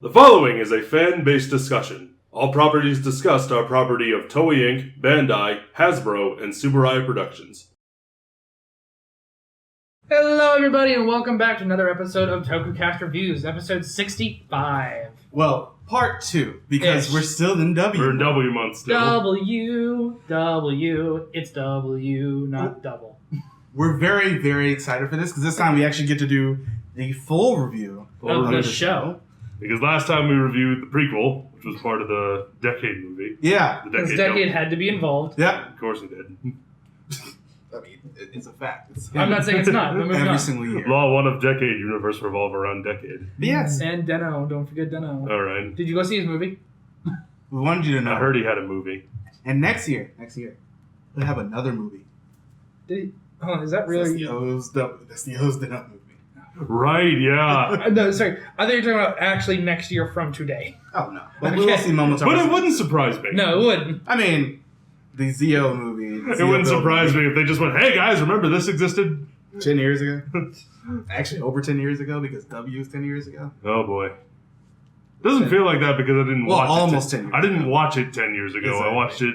The following is a fan-based discussion. All properties discussed are property of Toei Inc., Bandai, Hasbro, and Subaru Productions. Hello, everybody, and welcome back to another episode of Tokucast Reviews, episode 65. Well, part 2, because we're still in W. We're in W month still. W, it's W, not double. We're very, very excited for this, because this time we actually get to do the full review of the show. Because last time we reviewed the prequel, which was part of the Decade movie. Yeah. Because Decade had to be involved. Yeah. Of course it did. I mean, it's a fact. I'm not saying it's not, but moving Every on. single year. Law 1 of Decade universe revolve around Decade. Yes. And Deno, don't forget Deno. Alright. Did you go see his movie? We wanted you to know. I heard he had a movie. And next year, we'll have another movie. Did he? Oh, is that really? That's the O's Deno movie. Right, yeah. No, sorry. I think you're talking about actually next year from today. Oh, no. But we will see moments. But it wouldn't surprise me. No, it wouldn't. I mean, the Zio movie. It wouldn't surprise me if they just went, hey guys, remember this existed? 10 years ago? Actually, over 10 years ago, because W is 10 years ago. Oh boy. Doesn't feel like that because I didn't watch it. Almost 10 years I didn't watch it 10 years ago. Exactly. I watched it.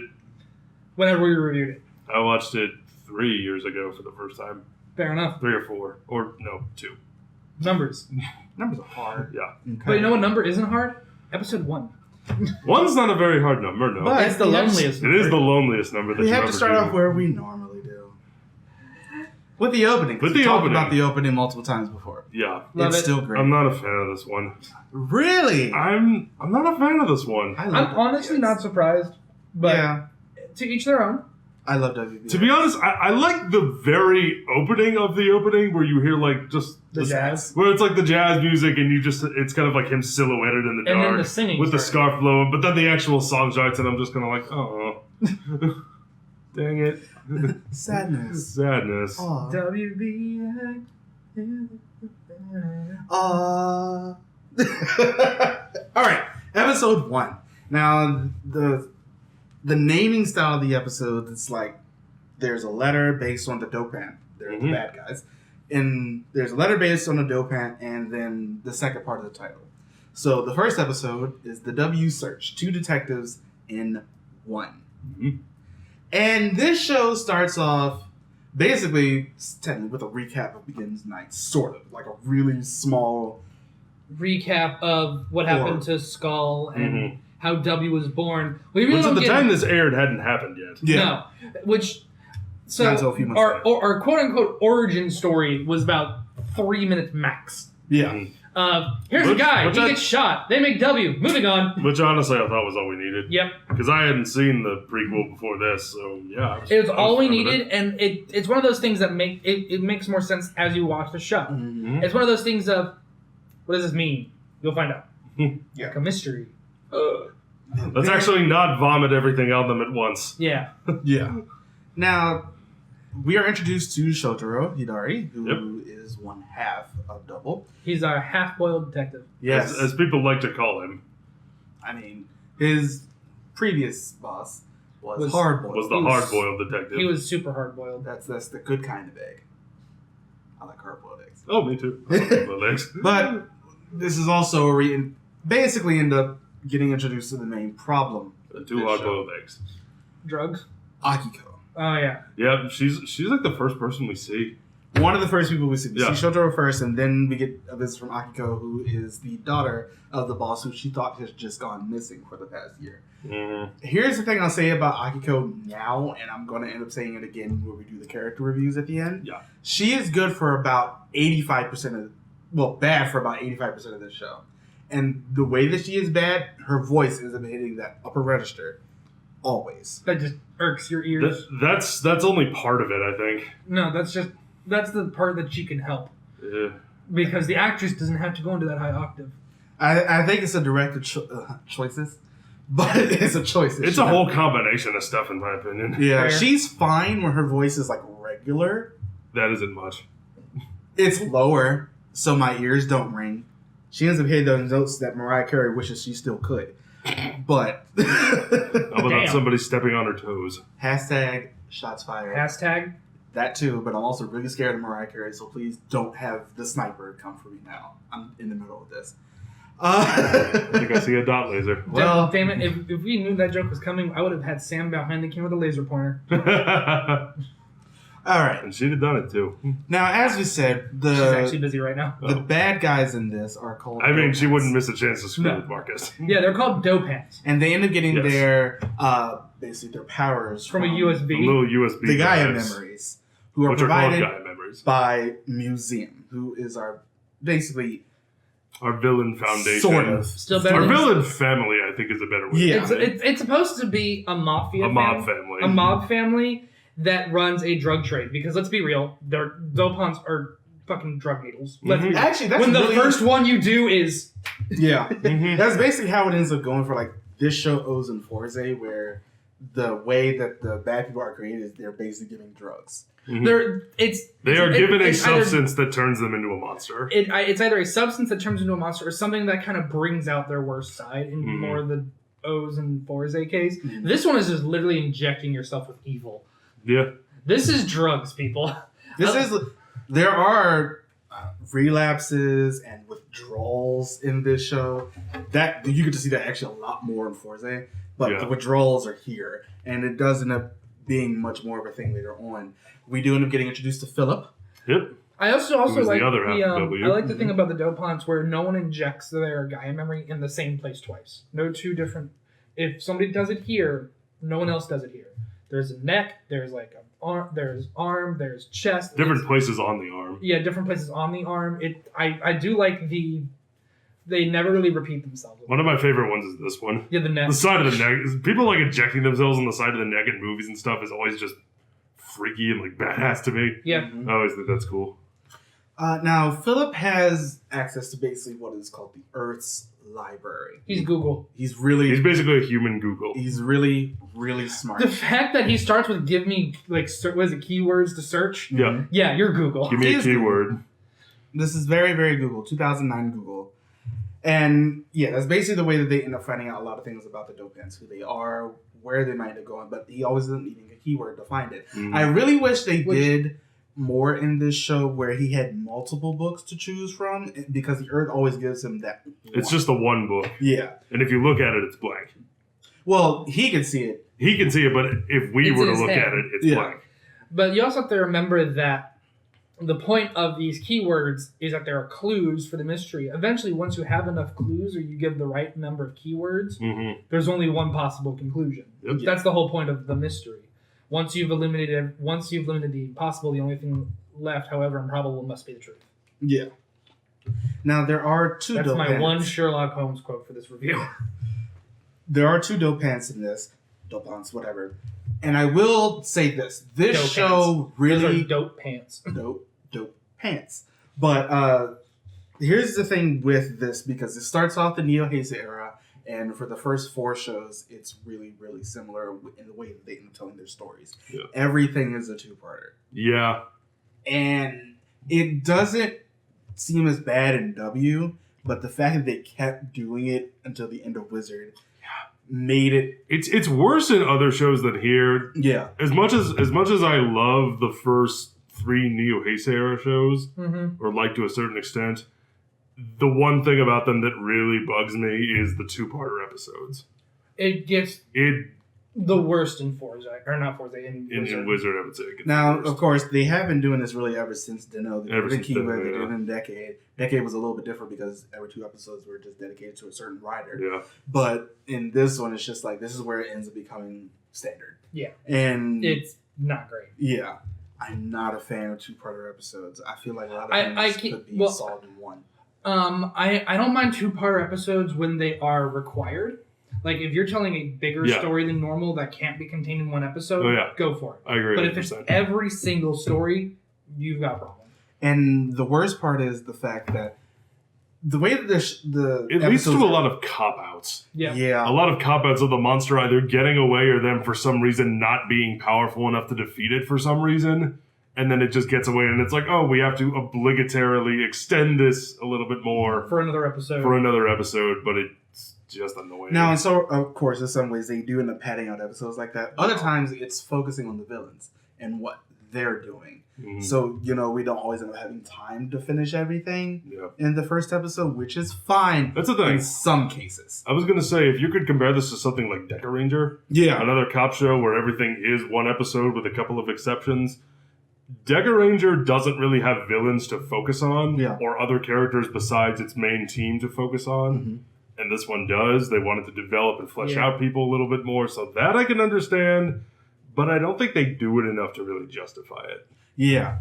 Whenever we reviewed it. I watched it 3 years ago for the first time. Fair enough. 3 or 4. Or, no, 2. Numbers. Numbers are hard. Yeah. Okay. But you know what number isn't hard? Episode 1. 1's not a very hard number, no. But It's the loneliest It number. is the loneliest number that We you have ever to start do. off where we normally do. With the opening. With we the talked opening. about the opening multiple times before. Yeah. Love It's it. still great. I'm not a fan of this one. Really? I'm not a fan of this one. I love I'm honestly WBS. not surprised, but Yeah. to each their own. I love WB. To be honest, I like the very opening of the opening where you hear like just The jazz. where it's like the jazz music and it's kind of like him silhouetted in the And dark then the singing with the started. scarf blowing, but then the actual song starts and I'm just kind of like, oh, dang it, Sadness. sadness. Aw. WB. All right, episode 1. Now the naming style of the episode, it's like there's a letter based on the dopant. They're the bad guys, and there's a letter based on the dopant, and then the second part of the title. So the first episode is the W search, 2 detectives in 1. Mhm. And this show starts off basically technically with a recap of Begins Night, sort of like a really small. Recap of what happened to Skull and how W was born. We really Which don't at the get time this aired hadn't happened yet. Yeah. No, which so Not until a few months our, later. our quote unquote origin story was about 3 minutes max. Yeah. Here's a Which- guy. which He I- gets shot. They make W. Moving on. Which honestly I thought was all we needed. Yep. Because I hadn't seen the prequel before this, so yeah. It was all we fine with needed, and it's one of those things that it makes more sense as you watch the show. Mhm. It's one of those things of, what does this mean? You'll find out. Yeah. Like a mystery. Let's actually not vomit everything on them at once. Yeah. Yeah. Now, we are introduced to Shotaro Hidari, who is one half of Double. He's our half-boiled detective. Yes. As people like to call him. I mean, his previous boss was Was- hard-boiled. Was the He was- hard-boiled detective. He was super hard-boiled. That's the good kind of egg. I like hard-boiled eggs. Oh, me too. My legs. But this is also where we basically end up getting introduced to the main problem. The 2 hard-boiled eggs. Drugs? Akiko. Oh, yeah. Yeah, she's like the first person we see. One of the first people we see. We Yeah. see Shotaro first, and then we get a visit from Akiko, who is the daughter of the boss who she thought has just gone missing for the past year. Mm-hmm. Here's the thing I'll say about Akiko now, and I'm going to end up saying it again when we do the character reviews at the end. Yeah. She is good for about 85% of, well, bad for about 85% of this show. And the way that she is bad, her voice isn't hitting that upper register. Always. That just irks your ears. That's only part of it, I think. No, that's the part that she can help. Yeah. Because the actress doesn't have to go into that high octave. I think it's a director choices, but it's a choice. It's a whole combination of stuff, in my opinion. Yeah, Fair. she's fine when her voice is like regular. That isn't much. It's lower, so my ears don't ring. She ends up hitting those notes that Mariah Carey wishes she still could. But How about Damn. somebody stepping on her toes? hashtag shots fired. Hashtag. That too, but I'm also really scared of Mariah Carey, so please don't have the sniper come for me now. I'm in the middle of this. I think I see a dot laser. Well, damn it! If we knew that joke was coming, I would have had Sam behind the camera with a laser pointer. all right. And she'd have done it too. Now, as we said, She's actually busy right now. the bad guys in this are called. I mean, she Dopants. wouldn't miss a chance to screw No. with Marcus. Yeah, they're called dope pants And they end up getting Yes. their basically their powers from a A USB. little USB the Gaia drives, memories, who are which are called provided Gaia memories. by Museum, who is our basically Our villain foundation. sort of. Still better Our than villain family, I think, is a better way Yeah. to say it. It's supposed to be a mafia, A mob family. a mob family that runs a drug trade. Because let's be real, their dopants are fucking drug needles. Let's be Mhm. real. Actually, that's when the really, first one you do is yeah, Mhm. that's basically how it ends up going for like this show O's and Forze, where the way that the bad people are created is they're basically giving drugs. Mhm. They are given a it's either- substance that turns them into a monster. It's either a substance that turns into a monster or something that kind of brings out their worst side in Mhm. more the O's and Forze case. Mhm. This one is just literally injecting yourself with evil. Yeah. This is drugs, people. There are relapses and withdrawals in this show that you get to see that actually a lot more in Forze, but Yeah. the withdrawals are here, and it does end up being much more of a thing later on. We do end up getting introduced to Philip. Yep. I also Who's the like other half of W? I like the thing about the dopants where no one injects their Gaia memory in the same place twice. No two different. If somebody does it here, no one else does it here. There's a neck. There's like there's arm. There's chest. Different places on the arm. Yeah, different places on the arm. I do like they never really repeat themselves. One of my favorite ones is this one. Yeah, the neck. The side of the neck. People like injecting themselves on the side of the neck in movies and stuff is always just freaky and like badass to me. Yeah. I always think that's cool. Now, Philip has access to basically what is called the Earth's library. He's Google. He's basically a human Google. He's really, really smart. The fact that he starts with give me like what is it, keywords to search? Yeah. Yeah, you're Google. Give me He a is keyword. This is very, very Google, 2009 Google. And yeah, that's basically the way that they end up finding out a lot of things about the dopants, who they are, where they might end up going, but he always ends up needing a keyword to find it. Mhm. I really wish they did more in this show where he had multiple books to choose from, because the Earth always gives him that It's one. just the one book. Yeah. And if you look at it, it's blank. Well, he can see it. He can see it, but if we It's were in to his look head. at it, it's Yeah. blank. But you also have to remember that the point of these keywords is that there are clues for the mystery. Eventually, once you have enough clues or you give the right number of keywords, Mm-hmm. there's only one possible conclusion. Yep. That's the whole point of the mystery. Once you've eliminated the possible, the only thing left, however improbable, must be the truth. Yeah. Now, there are two That's my dopants. one Sherlock Holmes quote for this review. There are two dopants in this. Dopants, whatever. And I will say this. This Dope show Those are really... dope pants. dope pants. But here's the thing with this, because it starts off the Neo Heisei era, and for the first 4 shows, it's really, really similar in the way that they end up telling their stories. Yeah. Everything is a two-parter. Yeah. And it doesn't seem as bad in W, but the fact that they kept doing it until the end of Wizard made it... It's worse in other shows than here. Yeah. As much as I love the first 3 Neo Heisei era shows, Mm-hmm. or like to a certain extent, the one thing about them that really bugs me is the 2-parter episodes. It gets It the worst in Forza, or not Forza, in in Wizard, I would say. It gets Now, the worst. of course, they have been doing this really ever since Deno. Ever since They Deno, did yeah. it in Decade. Decade was a little bit different because every 2 episodes were just dedicated to a certain rider. Yeah. But in this one, it's just like, this is where it ends up becoming standard. Yeah. And It's not great. yeah, I'm not a fan of 2-parter episodes. I feel like a lot of I things keep- could be well, solved in one. I don't mind 2-part episodes when they are required. Like if you're telling a bigger Yeah. story than normal that can't be contained in one episode, Oh, yeah. go for it. I agree. But if it's 100%. every single story, you've got a problem. And the worst part is the fact that the way that the It leads to episodes- a lot of cop-outs. Yeah. Yeah. A lot of cop-outs of the monster either getting away or them for some reason not being powerful enough to defeat it for some reason. And then it just gets away and it's like, oh, we have to obligatorily extend this a little bit more For another episode. for another episode, but it's just annoying. Now, and so, of course, in some ways, they do end up padding out episodes like that. Other times, it's focusing on the villains and what they're doing. So, we don't always end up having time to finish everything Yeah. in the first episode, which is fine That's the thing. in some cases. I was going to say, if you could compare this to something like Deca Ranger, Yeah. another cop show where everything is one episode with a couple of exceptions, Deca Ranger doesn't really have villains to focus on or other characters besides its main team to focus on. Mm-hmm. And this one does. They wanted to develop and flesh out people a little bit more, so that I can understand. But I don't think they do it enough to really justify it. Yeah.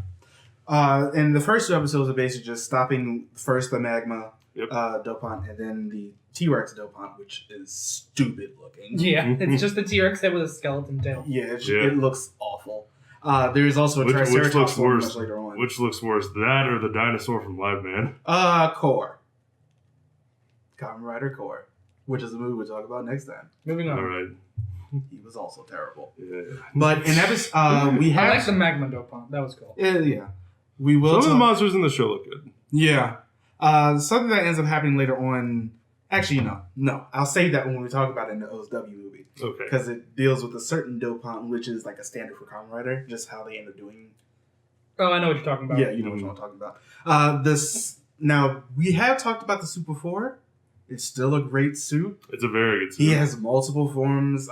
And the first 2 episodes are basically just stopping first the magma Dopant and then the T-Rex Dopant, which is stupid looking. Yeah, it's just the T-Rex head with a skeleton tail. Yeah, it looks awful. There is also a Triceratops one much later on. Which looks worse, that or the dinosaur from Live Man? Core. Kamen Rider Core, which is a movie we'll talk about next time. Moving on. All right. He was also terrible. Yeah. But in episode, we have... I like the Magma Dopant. That was cool. Yeah. We will Some of the monsters in the show look good. Yeah. Something that ends up happening later on... Actually, no. I'll save that when we talk about it in the OSW movie. Okay. Because it deals with a certain Dopant, which is like a standard for Kamen Rider, just how they end up doing... Oh, I know what you're talking about. Yeah, you know what I'm talking about. Now, we have talked about the Super 4. It's still a great suit. It's a very good suit. He has multiple forms.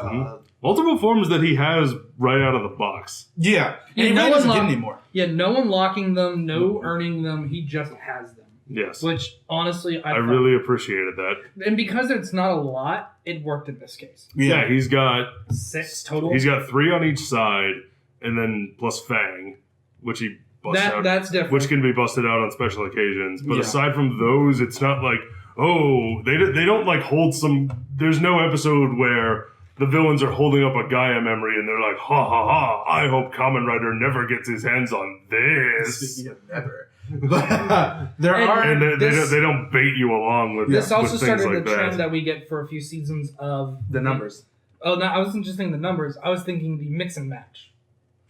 Multiple forms that he has right out of the box. Yeah. And he no really doesn't one get anymore. Yeah, no unlocking them, no earning them. He just has them. Yes. Which, honestly, I really appreciated that. And because it's not a lot, it worked in this case. Yeah, he's got 6 total. He's got 3 on each side, and then plus Fang, which he busts out. That's different. Which can be busted out on special occasions. But aside from those, it's not like, they don't like hold some... There's no episode where the villains are holding up a Gaia memory and they're like, ha ha ha, I hope Kamen Rider never gets his hands on this. Speaking of never. There are... And they don't bait you along with This also with started like the trend that we get for a few seasons of... The numbers. Oh, no, I wasn't just thinking the numbers. I was thinking the mix and match.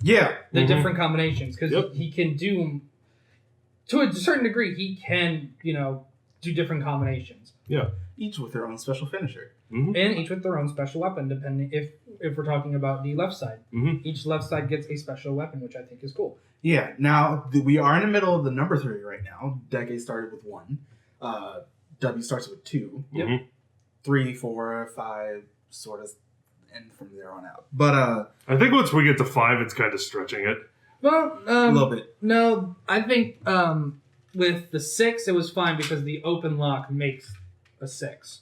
Yeah. The different combinations. Because he can do... To a certain degree, he can, do different combinations. Yeah. Each with their own special finisher. And each with their own special weapon, depending if we're talking about the left side. Each left side gets a special weapon, which I think is cool. Yeah. Now, we are in the middle of the number 3 right now. Decade started with 1. W starts with 2. Yep. 3, 4, 5, sort of, and from there on out. But I think once we get to 5, it's kind of stretching it. Well, a little bit. No, I think with the 6, it was fine because the open lock makes a 6.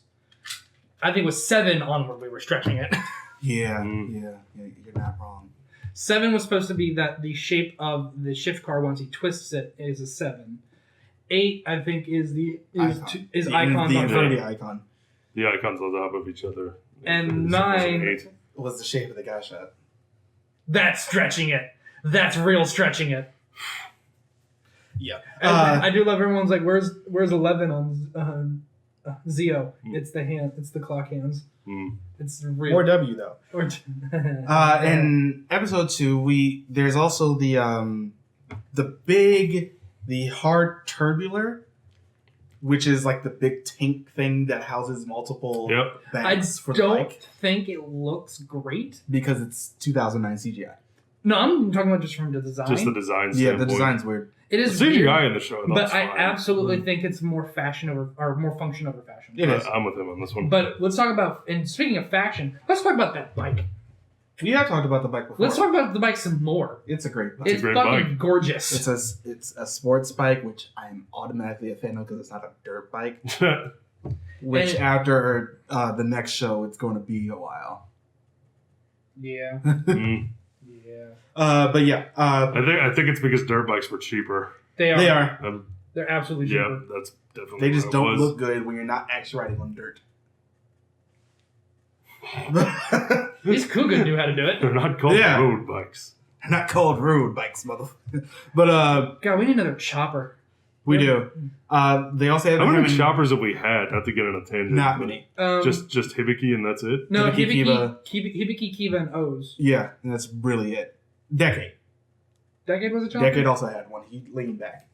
I think with 7 onward, we were stretching it. Yeah, you're not wrong. 7 was supposed to be that the shape of the shift car once he twists it is a 7. 8, I think, is icon. The infinity icon. The icons on top of each other. And 9 was the shape of the guy shot. That's stretching it. That's real stretching it. Yeah. I do love everyone's like, where's 11 on Zeo? It's the hand. It's the clock hands. It's real. Or W though. In episode 2, there's also the hard turbular, which is like the big tank thing that houses multiple bags for the bike. I don't think it looks great because it's 2009 CGI. No, I'm talking about just from the design. Just the design. Yeah, the design's weird. It is the CGI weird, in the show, but I absolutely think it's more fashion or more function over fashion. It is. I'm with him on this one. But let's talk about. And speaking of fashion, let's talk about that bike. We have talked about the bike before. Let's talk about the bike some more. It's a great bike. It's fucking gorgeous. It's a sports bike, which I'm automatically a fan of because it's not a dirt bike. Which after the next show, it's going to be a while. Yeah. Yeah. But yeah. I think it's because dirt bikes were cheaper. They are. They are. They're absolutely cheaper. Yeah, that's definitely. They just don't look good when you're not actually riding on dirt. At least Kuga knew how to do it. They're not called road bikes. They're not called road bikes, motherfucker. But God, we need another chopper. We do. They also have how many choppers have we had? Not to get on a tangent. Not many. Just Hibiki and that's it. No, Hibiki, Kiva, and O's. Yeah, and that's really it. Decade was a chopper. Decade also had one. He leaned back.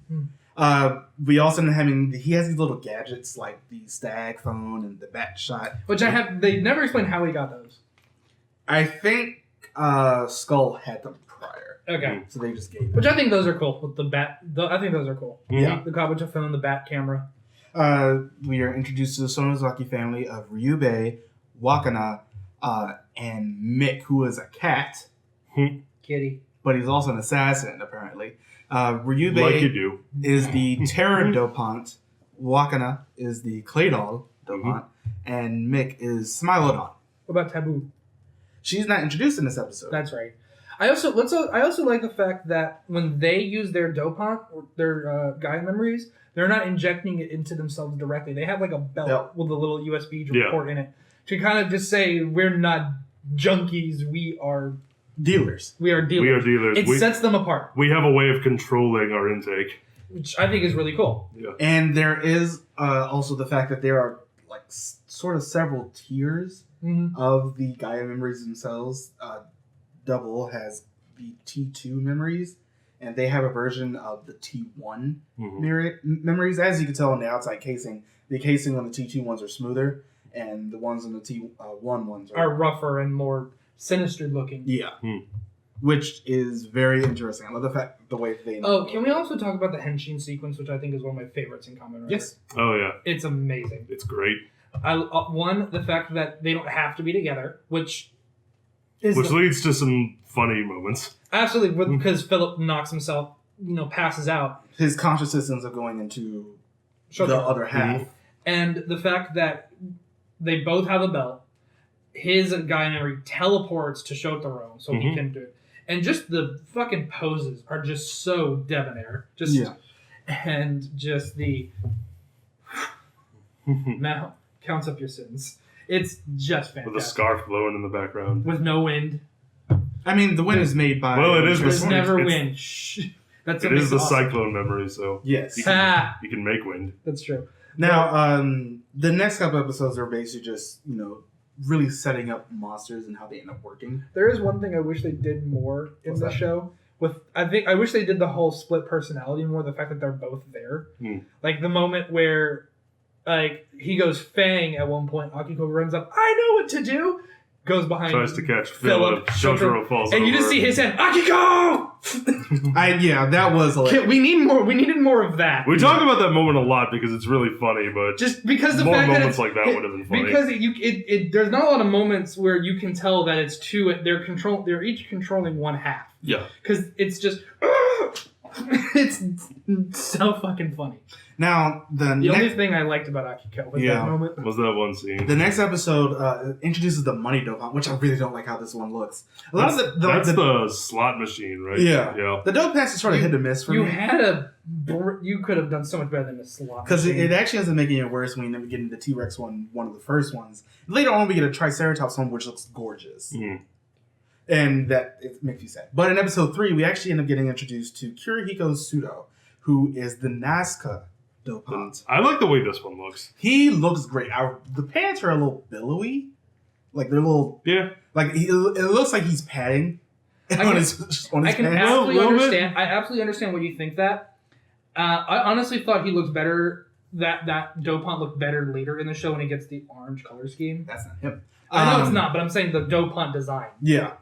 We also he has these little gadgets like the stag phone and the bat shot, which I have. They never explained how he got those. I think Skull had them prior. Okay. So they just gave Which it. I think those are cool. With the bat, I think those are cool. Yeah. The Kabuto film, the bat camera. We are introduced to the Sonozaki family of Ryubei, Wakana, and Mick, who is a cat, Kitty. but he's also an assassin, apparently. Ryubei Like you do. is the Terror Dopant, Wakana is the Claydol Dopant, and Mick is Smilodon. What about Taboo? She's not introduced in this episode. That's right. I also like the fact that when they use their dopant or their Gaia memories, they're not injecting it into themselves directly. They have like a belt with a little USB port in it to kind of just say we're not junkies. We are dealers. We are dealers. It sets them apart. We have a way of controlling our intake, which I think is really cool. Yeah. And there is also the fact that there are like sort of several tiers of the Gaia memories themselves. Double has the T2 memories, and they have a version of the T1 memories. As you can tell on the outside casing, the casing on the T2 ones are smoother, and the ones on the T1 ones are rougher and more sinister looking. Yeah. Which is very interesting. I love the way they... Oh, can we also talk about the Henshin sequence, which I think is one of my favorites in Kamen Rider? Yes. Oh, yeah. It's amazing. It's great. One, the fact that they don't have to be together, which leads to some funny moments. Absolutely, because Philip knocks himself, passes out. His consciousness ends up going into the other half. And the fact that they both have a belt, his Gaia memory teleports to Shotaro, so he can do it. And just the fucking poses are just so debonair. And just the... now, counts up your sins. It's just fantastic. With a scarf blowing in the background. With no wind. I mean, the wind is made by... Well, it is. There's never wind. Shh. It is the cyclone memory, so... Yes. You can make wind. That's true. Now, the next couple episodes are basically just, really setting up monsters and how they end up working. There is one thing I wish they did more in the show. I wish they did the whole split personality more. The fact that they're both there, like the moment where, like he goes Fang at one point, Akiko runs up. I know what to do. Goes behind. Tries to catch Philip. Shotaro falls and over. you just see his hand. Akiko. That was hilarious. We needed more of that. We talk about that moment a lot because it's really funny, but just because the more fact moments that like that would have been funny. Because there's not a lot of moments where you can tell that it's two. They're each controlling one half. Yeah. Because it's just it's so fucking funny. Now the only thing I liked about Akiko was that moment. Was that one scene? The next episode introduces the money dopant, which I really don't like how this one looks. That's the slot machine, right? Yeah. The dopants is sort of hit or miss for me. You could have done so much better than the slot because it actually ends up making it worse when you get into the T-Rex one of the first ones. Later on, we get a Triceratops one, which looks gorgeous. And that it makes you sad. But in episode 3, we actually end up getting introduced to Kirihiko Sudo, who is the Nazca dopant. I like the way this one looks. He looks great. The pants are a little billowy. Like they're a little... Yeah. Like it looks like he's padding on his I can pants. absolutely understand. I absolutely understand what you think that. I honestly thought he looked better... That dopant looked better later in the show when he gets the orange color scheme. That's not him. I know it's not, but I'm saying the dopant design. Yeah.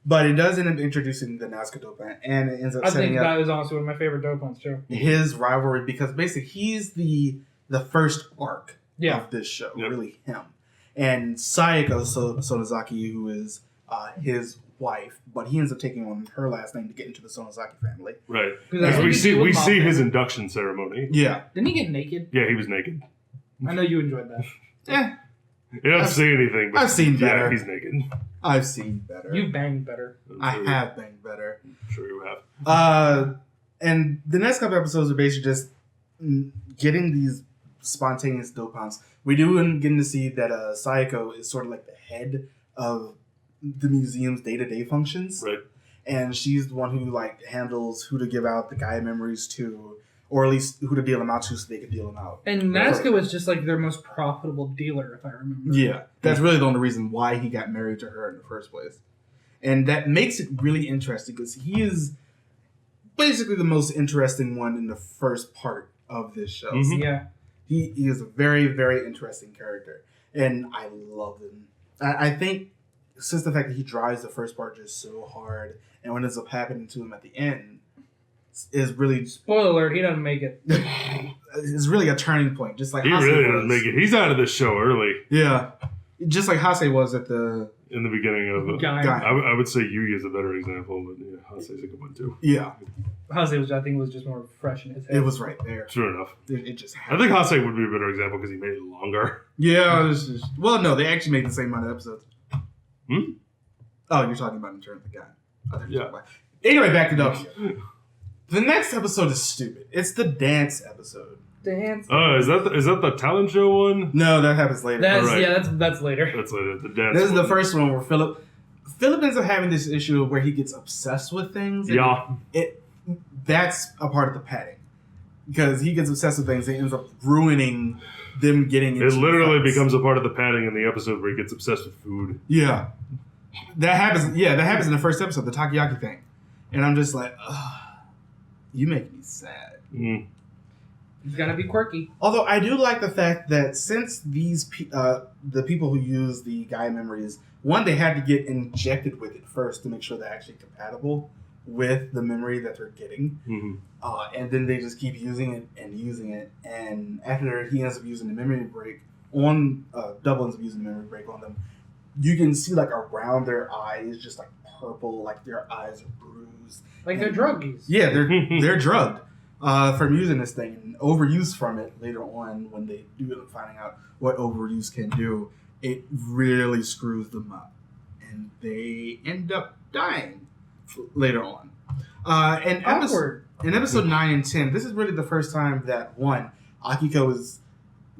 But it does end up introducing the Nazca dopant, and it ends up setting up... I think that is honestly one of my favorite dopants, too. His rivalry, because basically he's the first arc of this show, really him. And Sayako Sonozaki, who is his wife, but he ends up taking on her last name to get into the Sonozaki family. Right. As we see his induction ceremony. Yeah. Didn't he get naked? Yeah, he was naked. I know you enjoyed that. You don't see anything, but I've seen better. Yeah, he's naked. I've seen better. You've banged better. I have banged better. I'm sure you have. And the next couple episodes are basically just getting these spontaneous dopants. We do end getting to see that Sayako is sort of like the head of the museum's day-to-day functions. Right. And she's the one who like handles who to give out the Gaia memories to, or at least who to deal them out to so they could deal them out. And Nazca was just like their most profitable dealer, if I remember. Yeah. That's really the only reason why he got married to her in the first place. And that makes it really interesting because he is basically the most interesting one in the first part of this show. Mm-hmm. Yeah. He is a very, very interesting character. And I love him. I think it's just the fact that he drives the first part just so hard, and what ends up happening to him at the end is really Spoiler alert: he doesn't make it. is really a turning point. Just like He Hase really was. doesn't make it. He's out of this show early. Yeah, just like Hase was at the In the beginning of it. Guy. I would say Yugi is a better example, but yeah, Hase's a good one too. yeah. Hase was, I think, was just more fresh in his head. It was right there. True enough. It just I happened. think Hase would be a better example because he made it longer. Yeah. Well, no, they actually made the same amount of episodes. Hmm? Oh, you're talking about in terms of the guy. I thought you were Yeah. talking about- Anyway, back to W. The next episode is stupid. It's the dance episode. Dance. Is that the talent show one? No, that happens later. That's Right. that's later. That's like the dance. This is the one. first one where Philip ends up having this issue where he gets obsessed with things. And Yeah. that's a part of the padding. Because he gets obsessed with things and ends up ruining them getting into It literally fights. becomes a part of the padding in the episode where he gets obsessed with food. Yeah. That happens in the first episode, the takoyaki thing. And I'm just like, ugh, you make me sad. Mm. He's gonna be quirky. Although I do like the fact that since the people who use the Gaia memories, one, they had to get injected with it first to make sure they're actually compatible with the memory that they're getting. Mm-hmm. And then they just keep using it. And after he ends up using the memory break on, Double ends up using the memory break on them, you can see like around their eyes, just like purple, like their eyes are bruised. Like they're druggies. Yeah, they're drugged from using this thing, and overuse from it later on when they do end up finding out what overuse can do. It really screws them up, and they end up dying later on. In episode 9 and 10, this is really the first time that Akiko is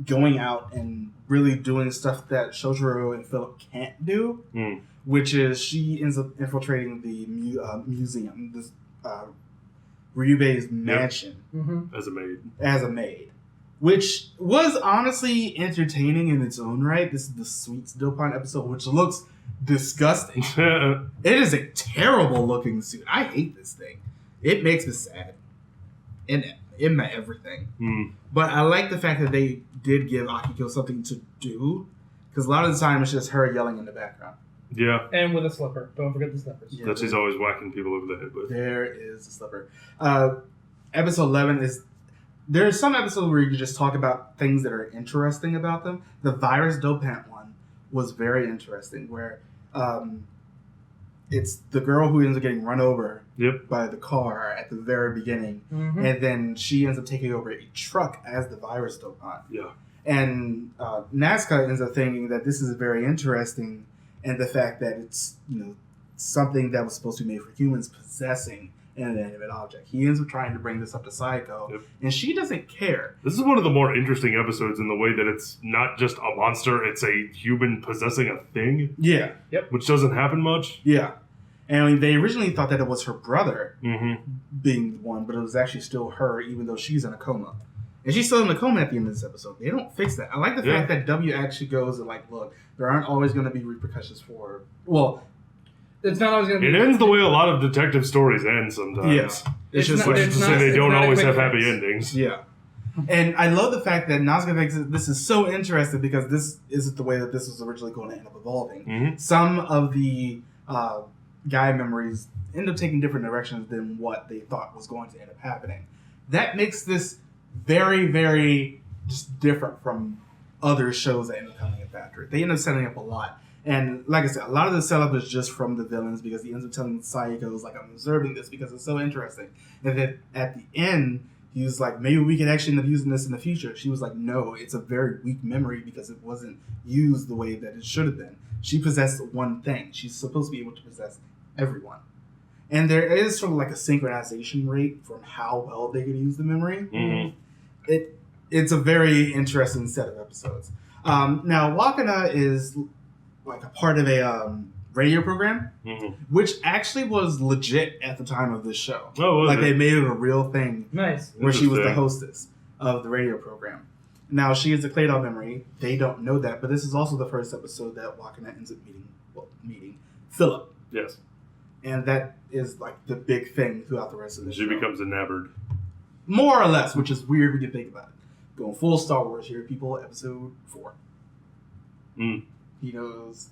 going out and really doing stuff that Shojuro and Philip can't do, which is she ends up infiltrating the museum, this Ryubei's mansion, As a maid. as a maid, which was honestly entertaining in its own right. This is the Sweets Dopant episode, which looks disgusting. It is a terrible looking suit. I hate this thing. It makes me sad. In my everything. But I like the fact that they did give Akiko something to do, because a lot of the time it's just her yelling in the background. Yeah. And with a slipper. Don't forget the slippers. Yeah, That she's always whacking people over the head with. There is the slipper. Episode 11 is... There are some episodes where you can just talk about things that are interesting about them. The Virus Dopant one was very interesting, where it's the girl who ends up getting run over by the car at the very beginning, and then she ends up taking over a truck as the Virus Dopant. Yeah. And Nazca ends up thinking that this is very interesting, and the fact that it's something that was supposed to be made for humans possessing an inanimate object. He ends up trying to bring this up to Saiko, and she doesn't care. This is one of the more interesting episodes in the way that it's not just a monster, it's a human possessing a thing. Yeah. Which doesn't happen much. Yeah. And I mean, they originally thought that it was her brother Mm-hmm. being the one, but it was actually still her, even though she's in a coma. And she's still in a coma at the end of this episode. They don't fix that. I like the fact that W actually goes and like, look, there aren't always going to be repercussions for... Well... It's not always going to be... It ends the way a lot of detective stories end sometimes. Yeah. It's just not- Which is to say they it's don't not a always quick have happy fix. endings. Yeah. And I love the fact that Nazca thinks that this is so interesting because this isn't the way that this was originally going to end up evolving. Mm-hmm. Some of the Gaia memories end up taking different directions than what they thought was going to end up happening. That makes this very, very just different from other shows that end up coming up after it. They end up setting up a lot. And like I said, a lot of the setup is just from the villains because he ends up telling Saiko's like, I'm observing this because it's so interesting. And then at the end, he was like, maybe we could actually end up using this in the future. She was like, no, it's a very weak memory because it wasn't used the way that it should have been. She possessed one thing. She's supposed to be able to possess everyone. And there is sort of like a synchronization rate from how well they could use the memory. Mm-hmm. It's a very interesting set of episodes. Now, Wakana is like a part of a radio program, which actually was legit at the time of this show. Oh, was like it? they made it a real thing. Nice. Where she was the Interesting. hostess of the radio program. Now she is a Claydol memory. They don't know that, but this is also the first episode that Wakana ends up meeting Philip, Yes. and that is like the big thing throughout the rest of the She show. becomes a nabbard. More or less, which is weird when you think about it. Going full Star Wars here, people. Episode 4. Mm. He knows,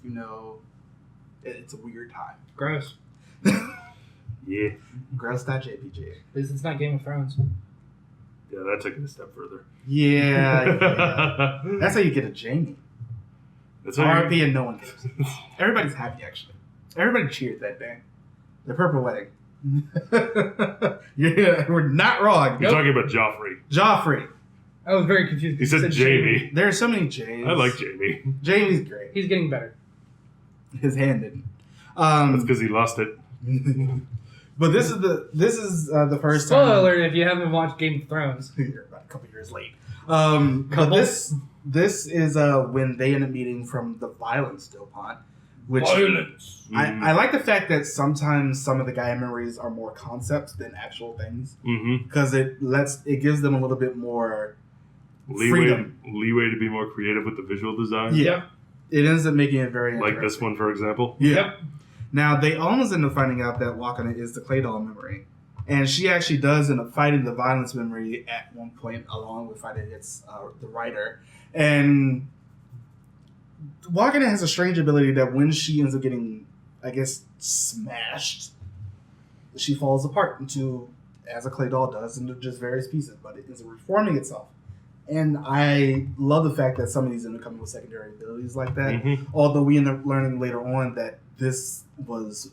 It's a weird time. Gross. Yeah. Gross.jpg. At least it's not Game of Thrones. Yeah, that took it a step further. Yeah. That's how you get a Jamie. That's how RIP and no one cares. Everybody's happy, actually. Everybody cheered that day. The Purple Wedding. Yeah, we're not wrong. You're talking about Joffrey. Joffrey. I was very confused. He said Jamie. There are so many Jays. I like Jamie. Jamie's great. He's getting better. His hand didn't. That's because he lost it. But this is the first Spoiler time. alert if you haven't watched Game of Thrones. You're about a couple years late. But this is when they end up meeting from the violence Dopant, which Violence. I like the fact that sometimes some of the Gaia memories are more concepts than actual things because it gives them a little bit more freedom. Leeway to be more creative with the visual design. Yeah, Yep. it ends up making it very Like this one, for example. Yeah. Yep. Now they almost end up finding out that Wakana is the clay doll memory, and she actually does end up fighting the violence memory at one point, along with fighting the writer. And Wakana has a strange ability that when she ends up getting, I guess, smashed, she falls apart into, as a clay doll does, into just various pieces, but it ends up reforming itself. And I love the fact that some of these end up coming with secondary abilities like that. Although we end up learning later on that this was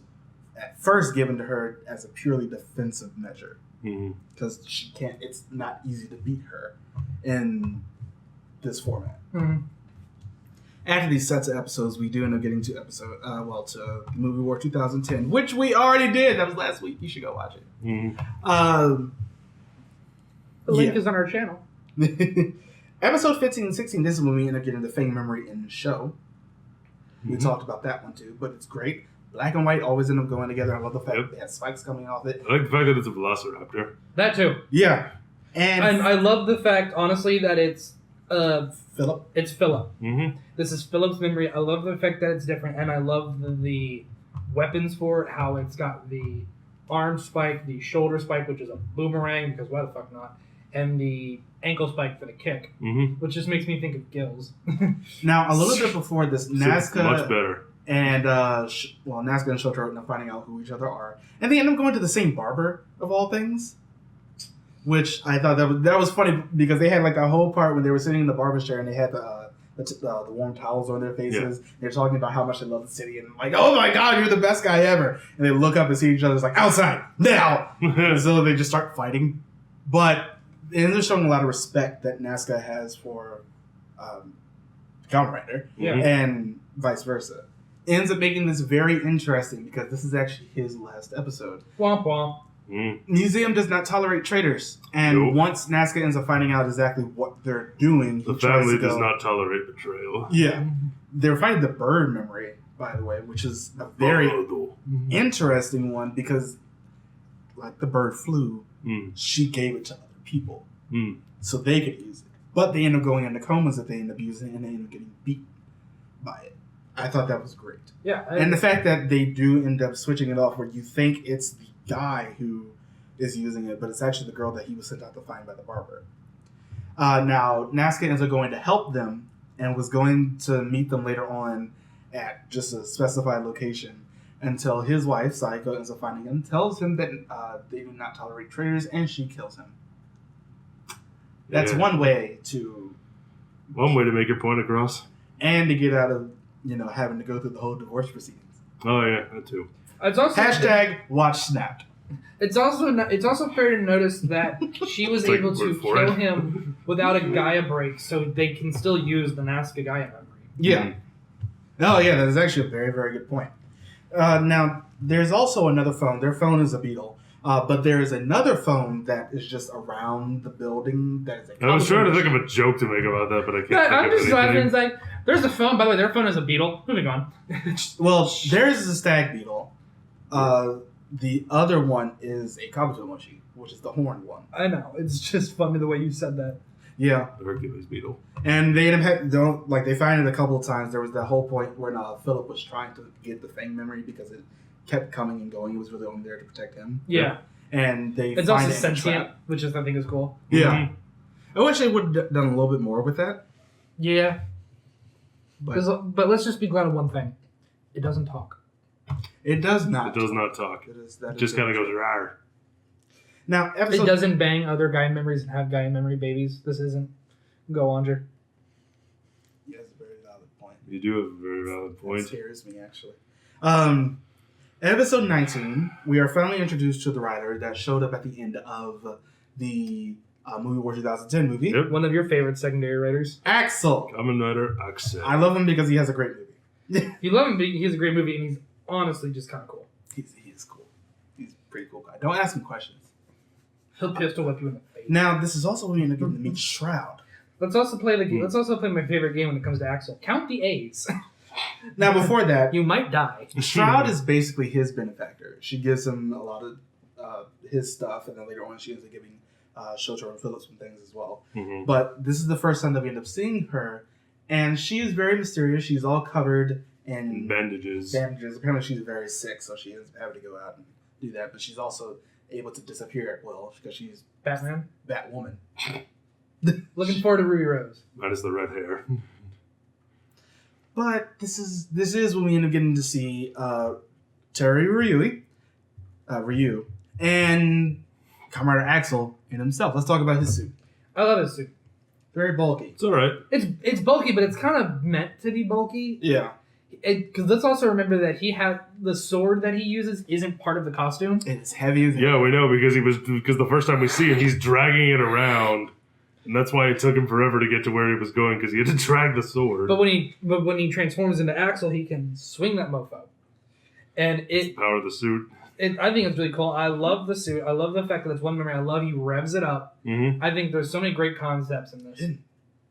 at first given to her as a purely defensive measure. Because she can't, it's not easy to beat her in this format. After these sets of episodes, we do end up getting to to Movie War 2010, which we already did. That was last week. You should go watch it. The link is on our channel. Episode 15 and 16, this is when we end up getting the Fang memory in the show. We talked about that one too, but it's great. Black and white always end up going together. I love the fact that they have spikes coming off it. I like the fact that it's a velociraptor. That too. Yeah. And I love the fact, honestly, that it's Philip. It's Philip. This is Philip's memory. I love the fact that it's different, and I love the weapons for it, how it's got the arm spike, the shoulder spike, which is a boomerang, because why the fuck not, and the ankle spike for the kick, which just makes me think of gills. Now, a little bit before this, Nazca much better. And Nazca and Shotaro end up finding out who each other are, and they end up going to the same barber of all things, which I thought that was funny because they had like a whole part when they were sitting in the barber chair and they had the warm towels on their faces. Yeah. They're talking about how much they love the city and like, oh my god, you're the best guy ever. And they look up and see each other. It's like, outside now. And so they just start fighting, but it ends up showing a lot of respect that Nazca has for Kamen Rider, and vice versa. Ends up making this very interesting because this is actually his last episode. Womp womp. Museum does not tolerate traitors, and once Nazca ends up finding out exactly what they're doing, the family does not tolerate betrayal. Yeah, they're finding the bird memory, by the way, which is a very interesting one because, like the bird flew, she gave it to other people so they could use it, but they end up going into comas that they end up using, and they end up getting beaten by it. I thought that was great. Yeah, and the fact that they do end up switching it off where you think it's the guy who is using it, but it's actually the girl that he was sent out to find by the barber. Now, Nazca ends up going to help them and was going to meet them later on at just a specified location until his wife, Saiko, ends up finding him, tells him that they do not tolerate traitors, and she kills him. That's one way to make your point across. And to get out of, having to go through the whole divorce proceedings. Oh, yeah, that too. It's also watch Snapped. It's also fair to notice that she was able to kill him without a Gaia break, so they can still use the Nazca Gaia memory. Yeah. Oh, yeah, that is actually a very, very good point. Now, there's also another phone. Their phone is a beetle. But there is another phone that is just around the building. That is I was trying to think of a joke to make about that, but I can't think I'm of just laughing. anything. It's like, there's a phone. By the way, their phone is a beetle. Moving on. Well, theirs is a stag beetle. The other one is a Kabuto mochi, which is the horned one. I know. It's just funny the way you said that. Yeah. The Hercules beetle. And they they find it a couple of times. There was that whole point when Philip was trying to get the Fang memory because it kept coming and going. It was really only there to protect him. Yeah. And it's also sentient, which I think is cool. Yeah. I wish they would have done a little bit more with that. Yeah. But let's just be glad of one thing. It doesn't talk. It does not. It does not talk. That It just kind of goes rawr. Now, It doesn't bang other Gaia memories and have Gaia memory babies. This isn't. Go on, Jer. He has a very valid point. You do have a very valid That point. scares me, actually. Episode 19, we are finally introduced to the rider that showed up at the end of the Movie War 2010 movie. Yep. One of your favorite secondary writers. Axel. Kamen Rider Accel. I love him because he has a great movie. You love him, but he has a great movie, and he's honestly just kind of cool. He is cool. He's a pretty cool guy. Don't ask him questions. He'll pistol whip you in the face. Now, this is also when we end up getting to meet Shroud. Let's also play Let's also play my favorite game when it comes to Accel. Count the A's. Now, before that, You might die. Shroud is basically his benefactor. She gives him a lot of his stuff, and then later on she ends up giving Shotaro and Philip some things as well. Mhm. But this is the first time that we end up seeing her, and she is very mysterious. She's all covered in Bandages. Apparently she's very sick, so she ends up having to go out and do that. But she's also able to disappear at will because she's Batman. Batwoman. Looking forward to Ruby Rose. Minus the red hair. But this is when we end up getting to see Terry Ryu, and Kamen Rider Accel in himself. Let's talk about his suit. I love his suit. Very bulky. It's alright. It's bulky, but it's kind of meant to be bulky. Yeah. Because let's also remember that the sword that he uses isn't part of the costume. It's heavy as Yeah, we know because the first time we see him, he's dragging it around. And that's why it took him forever to get to where he was going, because he had to drag the sword. But when he transforms into Accel, he can swing that mofo. And Power of the suit. I think it's really cool. I love the suit. I love the fact that it's one memory. I love he revs it up. Mm-hmm. I think there's so many great concepts in this.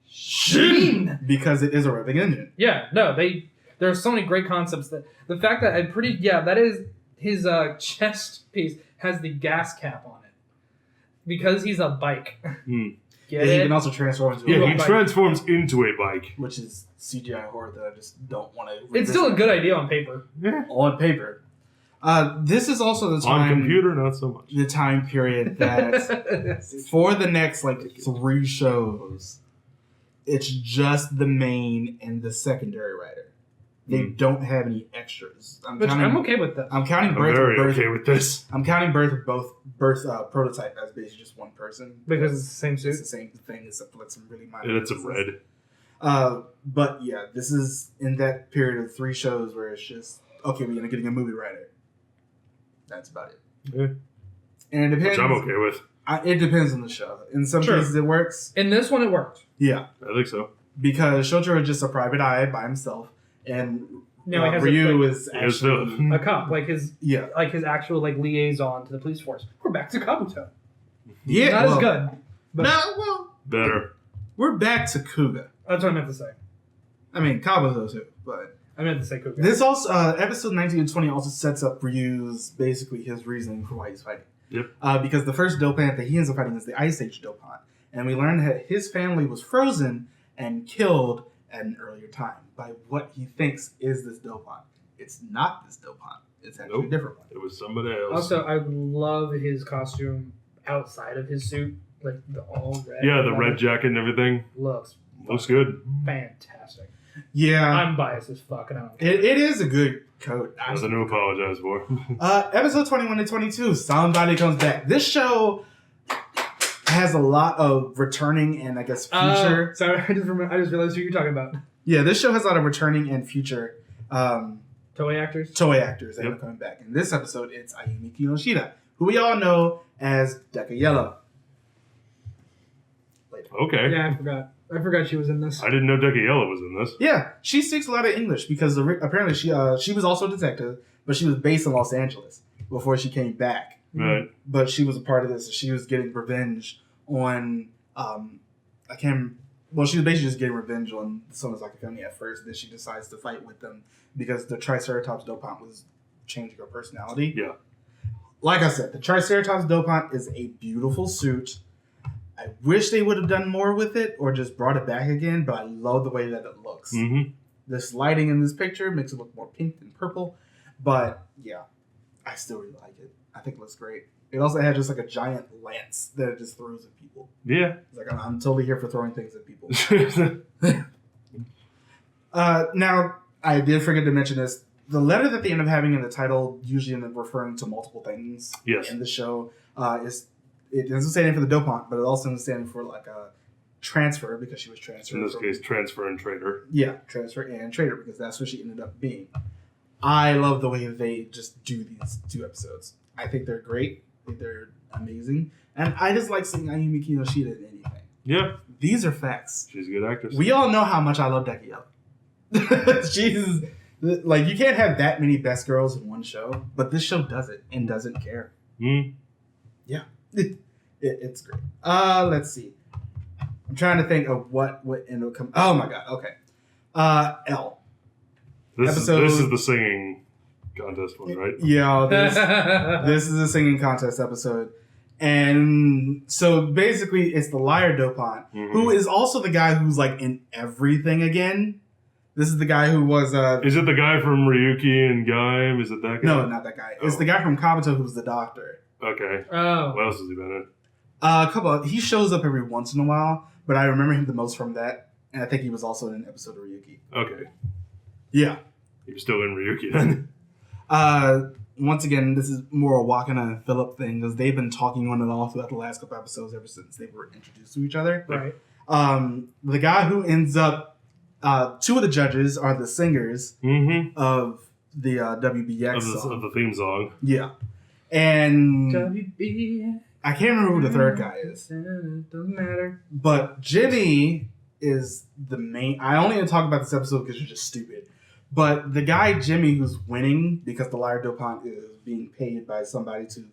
Shin! Because it is a revving engine. Yeah, no, there are so many great concepts that the fact that that is his chest piece has the gas cap on it because he's a bike. Mm. Get He it? can also transform into Yeah, a he bike, transforms into a bike. which is CGI horror that I just don't want to. It's still a good idea on paper. Yeah. on paper. This is also the time On computer, not so much. the time period that for the next 3 shows, it's just the main and the secondary writer. They don't have any extras. I'm okay with that. I'm counting I'm birth. very birth okay with this. I'm counting birth of both prototype as basically just one person Because it's the same It's suit. the same thing except for some really minor. And it's a differences. red. But yeah, this is in that period of 3 shows where it's just okay. We're getting a movie writer. That's about it. Yeah. And it depends. Which I'm okay with. It depends on the show. In some Sure. cases, it works. In this one, it worked. Yeah, I think so. because Shotaro is just a private eye by himself, and Now he has Ryu is He has actually a cop, like his yeah. actual liaison to the police force. We're back to Kabuto. Yeah, Not as good. But Better. we're back to Kuga. that's what I meant to say. I mean, Kabuto too, but I meant to say Kuga. this also episode 19 and 20 also sets up Ryu's basically his reasoning for why he's fighting. Yep. Because the first dopant that he ends up fighting is the Ice Age dopant, and we learned that his family was frozen and killed at an earlier time by what he thinks is this dopant. It's not this dopant. It's actually a different one. It was somebody else. Also, I love his costume outside of his suit, like the all red. Yeah, the red jacket and everything. looks good. fantastic. Yeah, I'm biased as fuck, and I don't care. it is a good coat. Nothing to apologize for. Episode 21 and 22, Somebody Comes Back. This show has a lot of returning and I guess future. Sorry, I just realized who you're talking about. Yeah, this show has a lot of returning and future Toei actors. Toei actors that are coming back. In this episode, it's Ayumi Kinoshita, who we all know as Deca Yellow. Okay. Yeah, I forgot she was in this. I didn't know Deca Yellow was in this. Yeah, she speaks a lot of English because apparently she was also a detective, but she was based in Los Angeles before she came back. Right. But she was a part of this. She was getting revenge on she was basically just getting revenge on the Sonozaki family at first. Then she decides to fight with them because the Triceratops dopant was changing her personality. Yeah. Like I said, the Triceratops dopant is a beautiful suit. I wish they would have done more with it or just brought it back again, but I love the way that it looks. Mm-hmm. This lighting in this picture makes it look more pink than purple, but yeah, I still really like it. I think it looks great. It also had just like a giant lance that it just throws at people. Yeah. It's like I'm totally here for throwing things at people. Now, I did forget to mention this. the letter that they end up having in the title usually end up referring to multiple things. Yes. In the show, it doesn't stand for the dopant, but it also doesn't stand for like a transfer because she was transferred. In this case, transfer and trader. Yeah, transfer and trader because that's what she ended up being. I love the way they just do these 2 episodes. I think they're great. I think they're amazing. And I just like seeing Ayumi Kinoshita in anything. Yeah. These are facts. She's a good actress. We all know how much I love Decky Up. She's like, you can't have that many best girls in one show, but this show does it and doesn't care. Yeah. It's great. Let's see. I'm trying to think of what would end up coming. Oh my god. Okay. L. This is the singing contest one, right? Yeah. This is a singing contest episode. And so basically it's the liar Dopant, who is also the guy who's like in everything again. This is the guy who was Is it the guy from Ryuki and Gaim? Is it that guy? No, not that guy. It's the guy from Kabuto who's the doctor. Okay. Oh. What else has he been in? He shows up every once in a while, but I remember him the most from that. And I think he was also in an episode of Ryuki. Okay. Yeah. He was still in Ryuki then. Once again, this is more a Wakana and Philip thing because they've been talking on and off throughout the last couple episodes ever since they were introduced to each other. Right. The guy who ends up, 2 of the judges are the singers of the WBX song. Of the theme song. Yeah. And WB. I can't remember who the third guy is. Doesn't matter. But Jimmy is the main. I only want to talk about this episode because you're just stupid. But the guy Jimmy who's winning because the liar Dopant is being paid by somebody to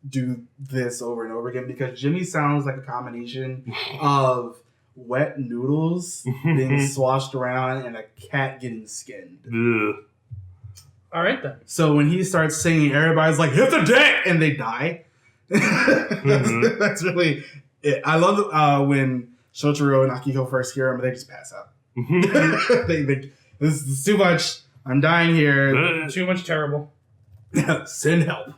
do this over and over again because Jimmy sounds like a combination of wet noodles being swashed around and a cat getting skinned. Ugh. All right then. So when he starts singing, everybody's like, "Hit the deck!" and they die. That's really it. I love when Shotaro and Akiko first hear him, they just pass out. This is too much. I'm dying here. Too much terrible. Send help.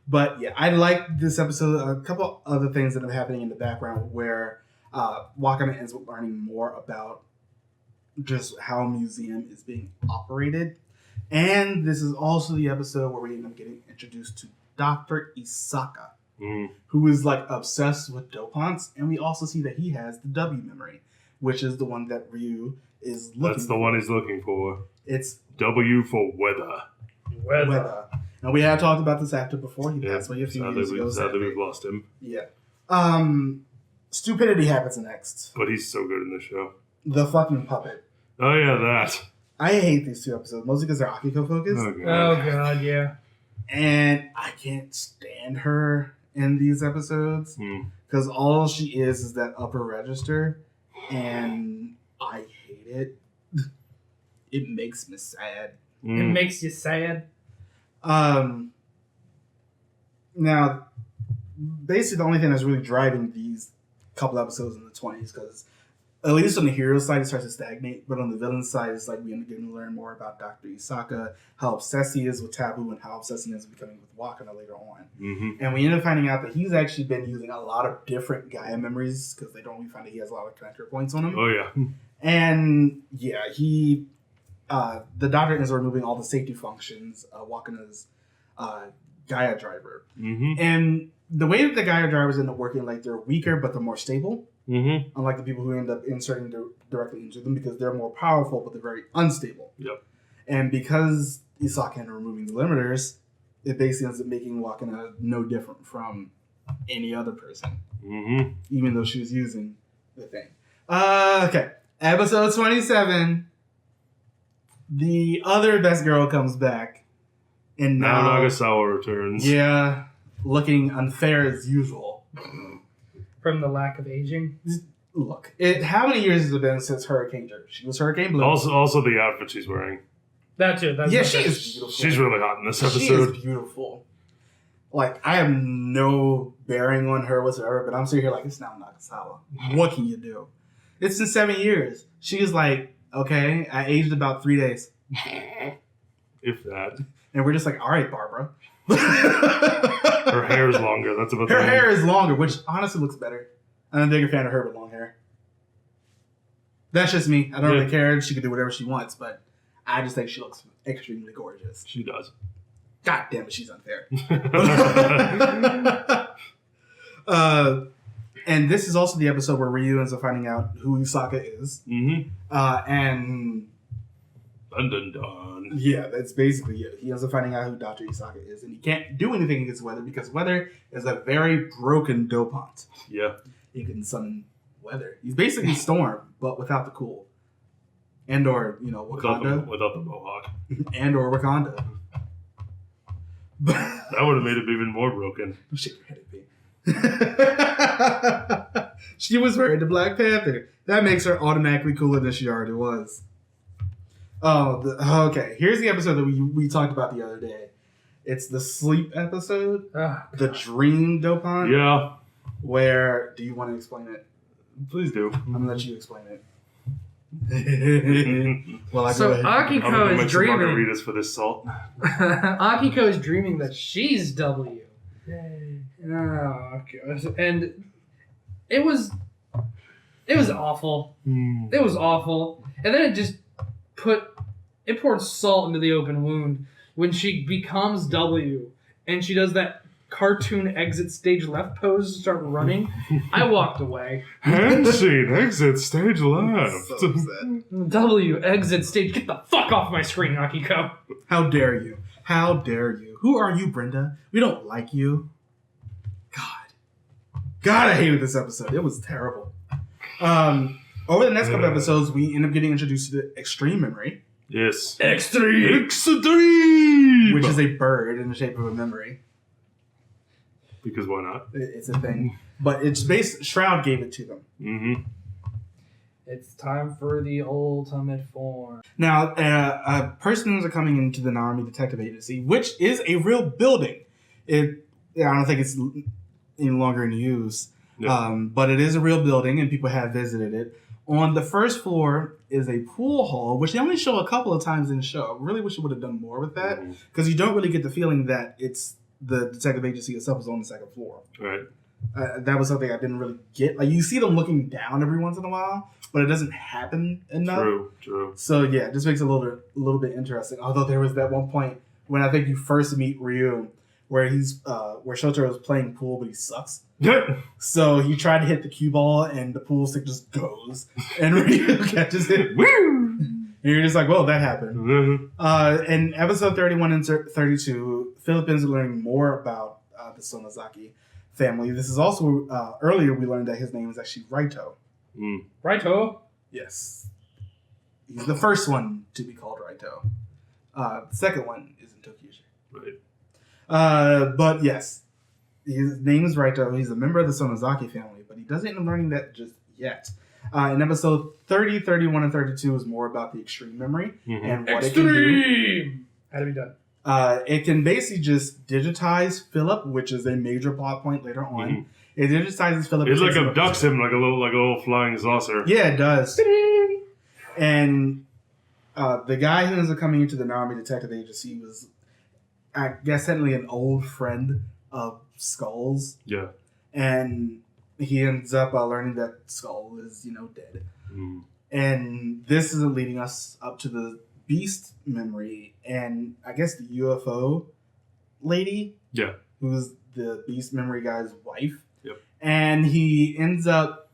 But yeah, I like this episode. A couple other things that are happening in the background where Wakana ends up learning more about just how a museum is being operated. And this is also the episode where we end up getting introduced to Dr. Isaka, who is like obsessed with dopants. And we also see that he has the W memory, which is the one that Ryu is looking for. That's the one he's looking for. It's W for weather. Weather. And we have talked about this actor before. He passed away a few years ago. Sadly, we've lost him. Yeah. Stupidity happens next. But he's so good in this show. The fucking puppet. Oh, yeah, that. I hate these 2 episodes, mostly because they're Akiko focused. Oh, God, yeah. And I can't stand her in these episodes. Because all she is that upper register. And I hate it. It makes me sad. It makes you sad. Now, basically the only thing that's really driving these couple episodes in the 20s, because at least on the hero side it starts to stagnate, but on the villain side it's like we end up getting to learn more about Dr. Isaka, how obsessed he is with Taboo, and how obsessed he is becoming with Wakana later on. And we end up finding out that he's actually been using a lot of different Gaia memories, because later on we find that he has a lot of connector points on him. Oh, yeah. And yeah, he the doctor is removing all the safety functions of Wakana's Gaia driver. And the way that the Gaia drivers end up working, like they're weaker, but they're more stable. Unlike the people who end up inserting directly into them, because they're more powerful, but they're very unstable. Yep. And because Isaka ended up removing the limiters, it basically ends up making Wakana no different from any other person. Even though she was using the thing. Okay. Episode 27. The other best girl comes back. And now Nagasawa returns. Yeah. Looking unfair as usual. From the lack of aging. Look, how many years has it been since Hurricane Jerk? She was Hurricane Blue. Also the outfit she's wearing. That too. She is beautiful. She's really hot in this episode. She is beautiful. Like, I have no bearing on her whatsoever, but I'm sitting here like, it's now Nagasawa. What can you do? It's been 7 years. She's like, okay, I aged about 3 days. If that. And we're just like, all right, Barbara. Her hair is longer. That's about Her hair is longer, which honestly looks better. I'm a bigger fan of her with long hair. That's just me. I don't really care. She can do whatever she wants, but I just think she looks extremely gorgeous. She does. God damn it, she's unfair. And this is also the episode where Ryu ends up finding out who Usaka is. Mm-hmm. And Dun dun dun. yeah, that's basically it. He ends up finding out who Dr. Usaka is, and he can't do anything against Weather because Weather is a very broken dopant. Yeah. He can summon Weather. He's basically Storm, but without the cool. And or, Wakanda. Without the mohawk. And or Wakanda. That would have made it even more broken. Shake your head at me. She was wearing the Black Panther. That makes her automatically cooler than she already was. Oh, okay. Here's the episode that we talked about the other day. It's the sleep episode. The dream dopant. Yeah. Where, do you want to explain it? Please do. I'm going to let you explain it. Well, I So go ahead. I'm Akiko gonna is make some dreaming. margaritas for this salt. Akiko is dreaming that she's W. Yay. Oh, gosh. And it was awful. Mm. It was awful. And then it poured salt into the open wound when she becomes W and she does that cartoon exit stage left pose to start running. I walked away. Hand scene, exit, stage left. So upset. W, exit stage. Get the fuck off my screen, Akiko. How dare you? How dare you? Who are you, Brenda? We don't like you. God, I hated this episode. It was terrible. Over the next couple episodes, we end up getting introduced to Extreme Memory. Yes. Extreme. Extreme! Which is a bird in the shape of a memory. Because why not? It's a thing. But it's based, Shroud gave it to them. Mm-hmm. It's time for the ultimate form. Now, persons are coming into the Nami Detective Agency, which is a real building. I don't think it's any longer in use. Yeah. But it is a real building, and people have visited it. On the first floor is a pool hall, which they only show a couple of times in the show. I really wish it would have done more with that, because you don't really get the feeling that it's the detective agency itself is on the second floor. Right. That was something I didn't really get. Like, you see them looking down every once in a while, but it doesn't happen enough. True. So yeah, it just makes it a little bit interesting. Although there was that one point when I think you first meet Ryu, where where Shotaro is playing pool, but he sucks. Yeah. So he tried to hit the cue ball, and the pool stick just goes, and Ryu catches it. Woo! And you're just like, well, that happened. Mm-hmm. In episode 31 and 32, Philippines are learning more about the Sonozaki family. This is also, earlier we learned that his name is actually Raito. Mm. Righto. Yes. He's the first one to be called Raito. The second one is in Tokucast. Right. But yes, his name is Raito. He's a member of the Sonozaki family, but he doesn't end up learning that just yet. In episode 30, 31, and 32 is more about the extreme memory and what it can do. Extreme. Had to be done. It can basically just digitize Philip, which is a major plot point later on. Mhm. It digitizes Philip. It like abducts him like a little flying saucer. Yeah, it does. And the guy who ends up coming into the Nami Detective Agency was, I guess, technically an old friend of Skull's. Yeah. And he ends up learning that Skull is, dead. Mm. And this is leading us up to the Beast memory, and I guess the UFO lady. Yeah. Who's the Beast memory guy's wife. Yep. And he ends up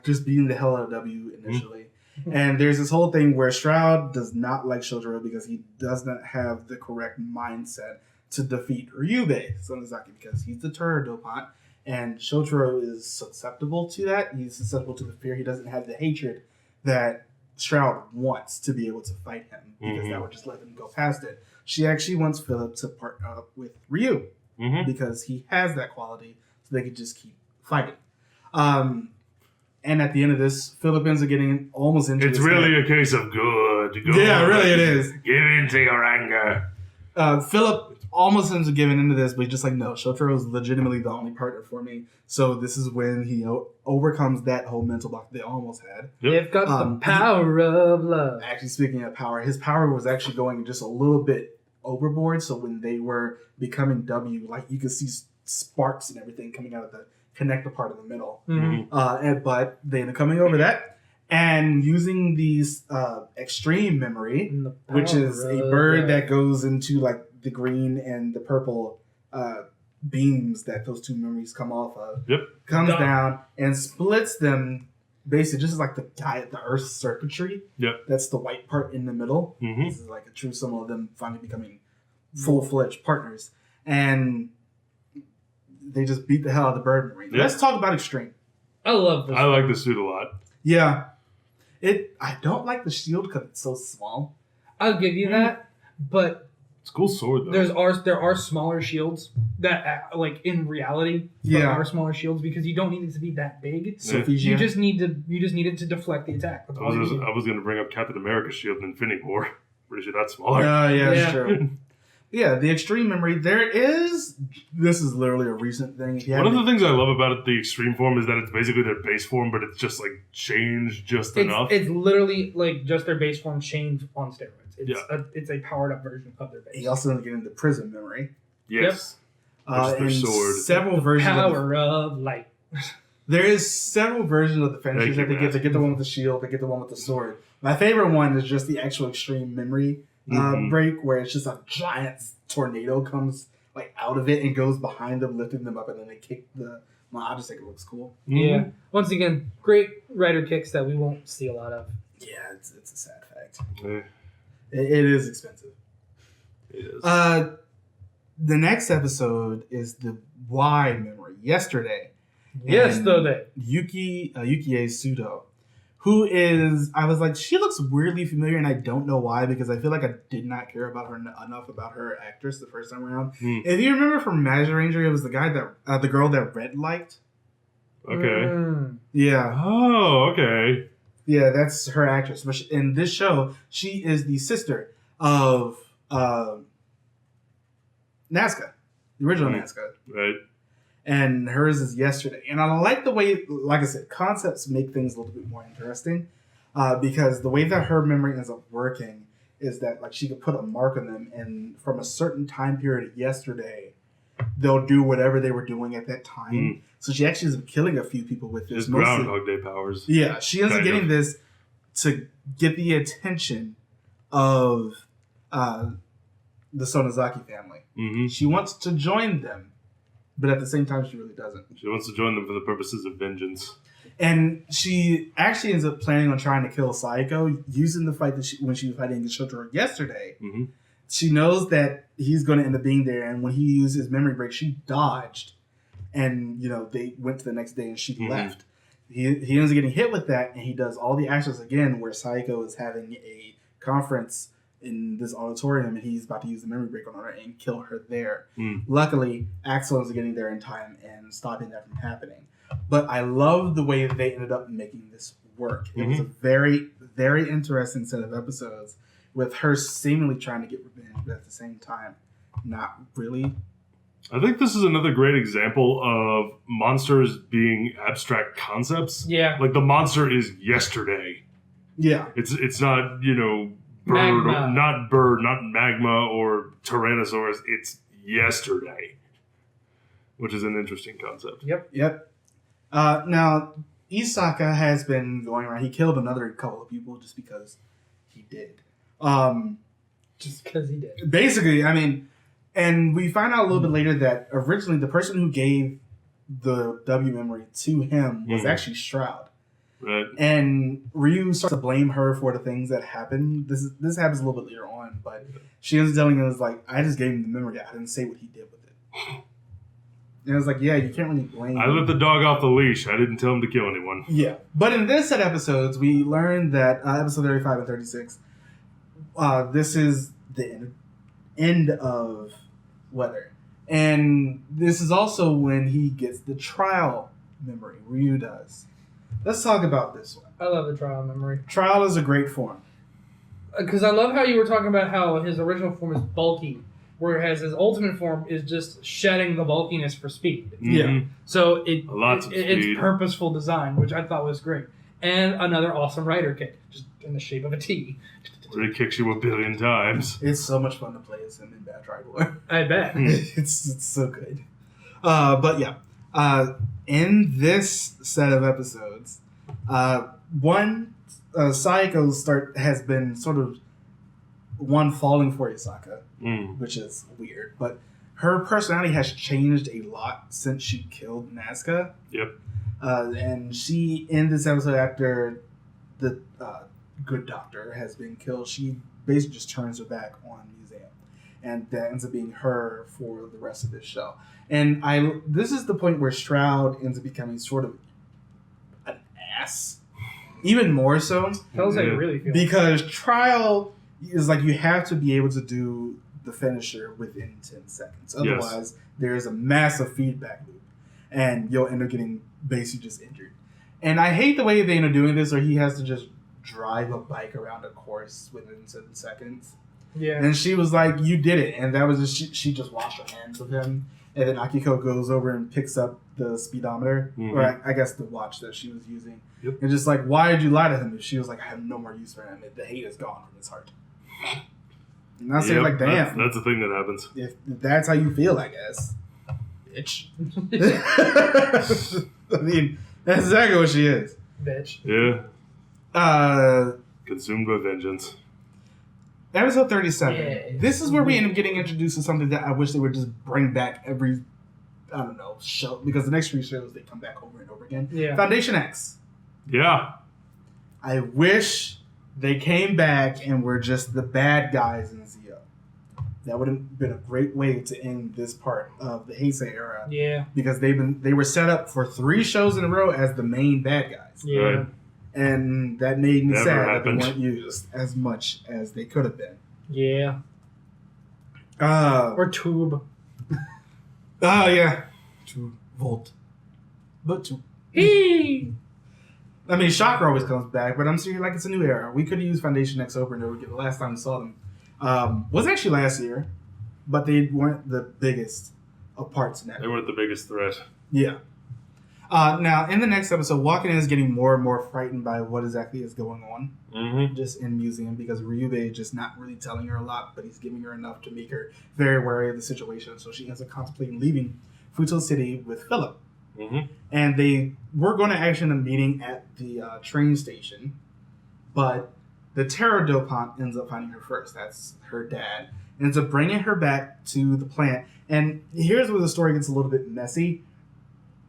just being the hell out of W initially. And there's this whole thing where Shroud does not like Shotaro because he does not have the correct mindset to defeat Ryubei Sonozaki, because he's the Terror Dopant, and Shotaro is susceptible to that. He's susceptible to the fear. He doesn't have the hatred that Shroud wants to be able to fight him, because that would just let him go past it. She actually wants Philip to partner up with Ryu because he has that quality, so they could just keep fighting. And at the end of this, Philip ends up getting almost into It's really a case of good. Yeah, really it is. Give in to your anger. Philip almost ends up giving into this, but he's just like, no, Shotaro is legitimately the only partner for me. So this is when he overcomes that whole mental block they almost had. Yep. They've got the power of love. Actually, speaking of power, his power was actually going just a little bit overboard. So when they were becoming W, you could see sparks and everything coming out of the connector part of the middle. Mm-hmm. But they ended up coming over that. And using these extreme memory, And the which is power a of bird that goes into like the green and the purple beams that those two memories come off of, comes Duh. down and splits them basically just like the Earth's circuitry. Yep. That's the white part in the middle. Mm-hmm. This is like a true symbol of them finally becoming full-fledged partners. And they just beat the hell out of the bird memory. Yeah. Let's talk about extreme. I love this. I like the suit a lot. Yeah. I don't like the shield because it's so small. I'll give you that, but It's a cool sword though. there are smaller shields that like in reality there are smaller shields because you don't need it to be that big. You just need it to deflect the attack. That's all you need. I was going to bring up Captain America's shield and Infinity War. Pretty sure that's smaller. Yeah, Yeah. that's true. Yeah, the extreme memory. This is literally a recent thing. One of the things I love about the extreme form is that it's basically their base form, but it's just like changed just enough. It's literally like just their base form changed on steroids. It's a powered up version of their base. He also doesn't get into prison memory. Yes. That's their And sword. several versions. Power of light. There is several versions of the finishers that they get. They get the one with the shield. They get the one with the sword. My favorite one is just the actual extreme memory break, where it's just a giant tornado comes like out of it and goes behind them, lifting them up, and then they kick the. Well, I just think it looks cool. Yeah. Once again, great rider kicks that we won't see a lot of. Yeah, it's a sad fact. Yeah, It is expensive. it is. The next episode is the Y memory. Yesterday. Yes, And though they. Yukie Sudo, who is, I was like, she looks weirdly familiar, and I don't know why, because I feel like I did not care about her enough about her actress the first time around. If you remember from Magic Ranger, it was the guy that, the girl that Red liked. Okay. Yeah. Oh, okay. Yeah, that's her actress. But in this show, she is the sister of Nazca, the original Nazca. Right. And hers is yesterday. And I like the way, like I said, concepts make things a little bit more interesting because the way that her memory ends up working is that like she could put a mark on them, and from a certain time period yesterday, they'll do whatever they were doing at that time. So she actually is killing a few people with this. Just Groundhog Day powers. Yeah, she ends up getting this to get the attention of the Sonozaki family. Mm-hmm. She wants to join them, but at the same time, she really doesn't. She wants to join them for the purposes of vengeance. And she actually ends up planning on trying to kill Saiko using the fight that when she was fighting against Shotaro yesterday. Mm-hmm. She knows that he's going to end up being there, and when he used his memory break, she dodged, and they went to the next day and she left. He ends up getting hit with that, and he does all the actions again where Saiko is having a conference in this auditorium, and he's about to use the memory break on her and kill her there. Luckily, Accel is getting there in time and stopping that from happening. But I love the way that they ended up making this work. It was a very, very interesting set of episodes with her seemingly trying to get revenge, but at the same time, not really. I think this is another great example of monsters being abstract concepts. Yeah. Like the monster is yesterday. Yeah. It's not, bird, Magma. not magma or Tyrannosaurus. It's yesterday, which is an interesting concept. Yep. Now, Isaka has been going around. He killed another couple of people just because he did. Just because he did. Basically, I mean, and we find out a little bit later that originally the person who gave the W memory to him was actually Shroud. Right. And Ryu starts to blame her for the things that happened. This happens a little bit later on, but she ends up telling him, like, I just gave him the memory. I didn't say what he did with it. And I was like, yeah, you can't really blame I let the dog off the leash. I didn't tell him to kill anyone. Yeah. But in this set of episodes, we learned that episode 35 and 36, this is the end of Weather. And this is also when he gets the trial memory. Ryu does. Let's talk about this one. I love the trial memory. Trial is a great form. Because I love how you were talking about how his original form is bulky, whereas his ultimate form is just shedding the bulkiness for speed. Yeah. So Lots of speed. it's purposeful design, which I thought was great. And another awesome rider kick, just in the shape of a T. Where he kicks you a billion times. It's so much fun to play as him in Bad Trial. I bet. It's so good. But yeah, in this set of episodes, one, Sayako has been sort of one falling for Isaka, which is weird. But her personality has changed a lot since she killed Nazca. Yep. And she, in this episode, after the good doctor has been killed, she basically just turns her back on Museum. And that ends up being her for the rest of this show. And this is the point where Stroud ends up becoming sort of an ass. Even more so. Tells how you really feel. Because Trial is like you have to be able to do the finisher within 10 seconds. Otherwise, there's a massive feedback loop. And you'll end up getting basically just injured. And I hate the way they end up doing this where he has to just drive a bike around a course within 7 seconds. Yeah. And she was like, you did it. And that was just, she just washed her hands of him. And then Akiko goes over and picks up the speedometer, or I guess the watch that she was using. Yep. And just like, why did you lie to him? And she was like, I have no more use for him. The hate is gone from his heart. And I say, like, damn. That's the thing that happens. If that's how you feel, I guess. Bitch. I mean, that's exactly what she is. Bitch. Yeah. Consumed by vengeance. Episode 37. Yeah. This is where we end up getting introduced to something that I wish they would just bring back every, I don't know, show. Because the next 3 shows, they come back over and over again. Yeah. Foundation X. Yeah. I wish they came back and were just the bad guys in Zio. That would have been a great way to end this part of the Heisei era. Yeah. Because they were set up for 3 shows in a row as the main bad guys. Yeah. Right. And that made me Never sad happened. that they weren't used as much as they could have been. Yeah. Or Tube. Oh, yeah. 2 volt. But 2. Hey! I mean, Shocker always comes back, but I'm seeing like it's a new era. We could have used Foundation X over and over again. The last time we saw them was actually last year, but they weren't the biggest of parts in that. They weren't the biggest threat. Yeah. Now, in the next episode, Walken is getting more and more frightened by what exactly is going on just in Museum because Ryubei is just not really telling her a lot, but he's giving her enough to make her very wary of the situation. So she ends up contemplating leaving Futo City with Philip. And they were going to actually end up meeting at the train station, but the Terror Dopant ends up finding her first. That's her dad. Ends up bringing her back to the plant. And here's where the story gets a little bit messy.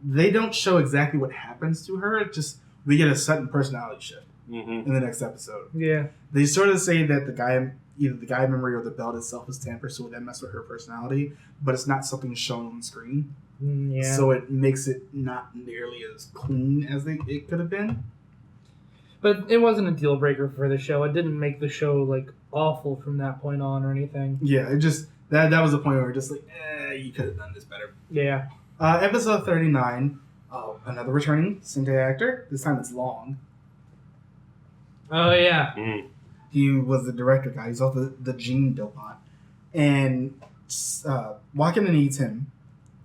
They don't show exactly what happens to her. It's just we get a sudden personality shift in the next episode. Yeah. They sort of say that either the guy memory or the belt itself is tampered, so that messes with her personality, but it's not something shown on screen. Yeah. So it makes it not nearly as clean as it could have been. But it wasn't a deal breaker for the show. It didn't make the show like awful from that point on or anything. Yeah, it just that was the point where we're just like, you could have done this better. Yeah. Episode 39, another returning Sentai actor. This time it's Long. Oh yeah. He was the director guy. He's also the Gene Dopant. And Wakanda needs him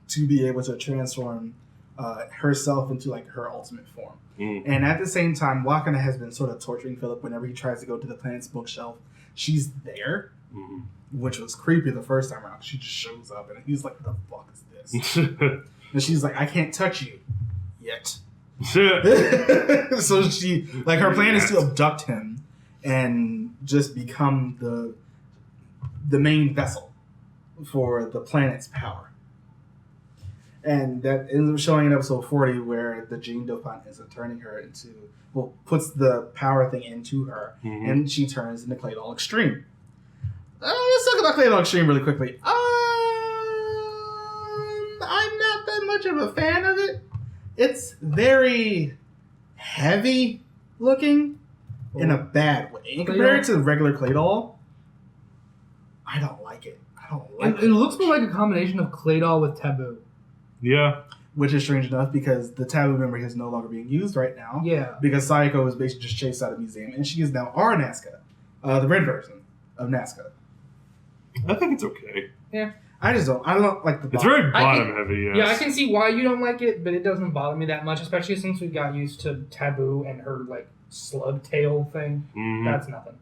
to be able to transform herself into like her ultimate form. And at the same time, Wakanda has been sort of torturing Philip whenever he tries to go to the planet's bookshelf. She's there, which was creepy the first time around. She just shows up and he's like, "The fuck is this?" And she's like, "I can't touch you yet." So she like her plan is to abduct him and just become the main vessel for the planet's power. And that ends up showing in episode 40 where the Gene Dopant is turning her into, puts the power thing into her, and she turns into Claydol Extreme. Let's talk about Claydol Extreme really quickly. I'm not that much of a fan of it. It's very heavy looking in a bad way. And compared to the regular Claydol, I don't like it. It looks more like a combination of Claydol with Taboo. Yeah. Which is strange enough because the Taboo memory is no longer being used right now. Yeah. Because Sayako was basically just chased out of the museum, and she is now our Nazca, the red version of Nazca. I think it's okay. Yeah. I don't like the It's very bottom heavy, yes. Yeah, I can see why you don't like it, but it doesn't bother me that much, especially since we got used to Taboo and her, like, slug tail thing. That's nothing.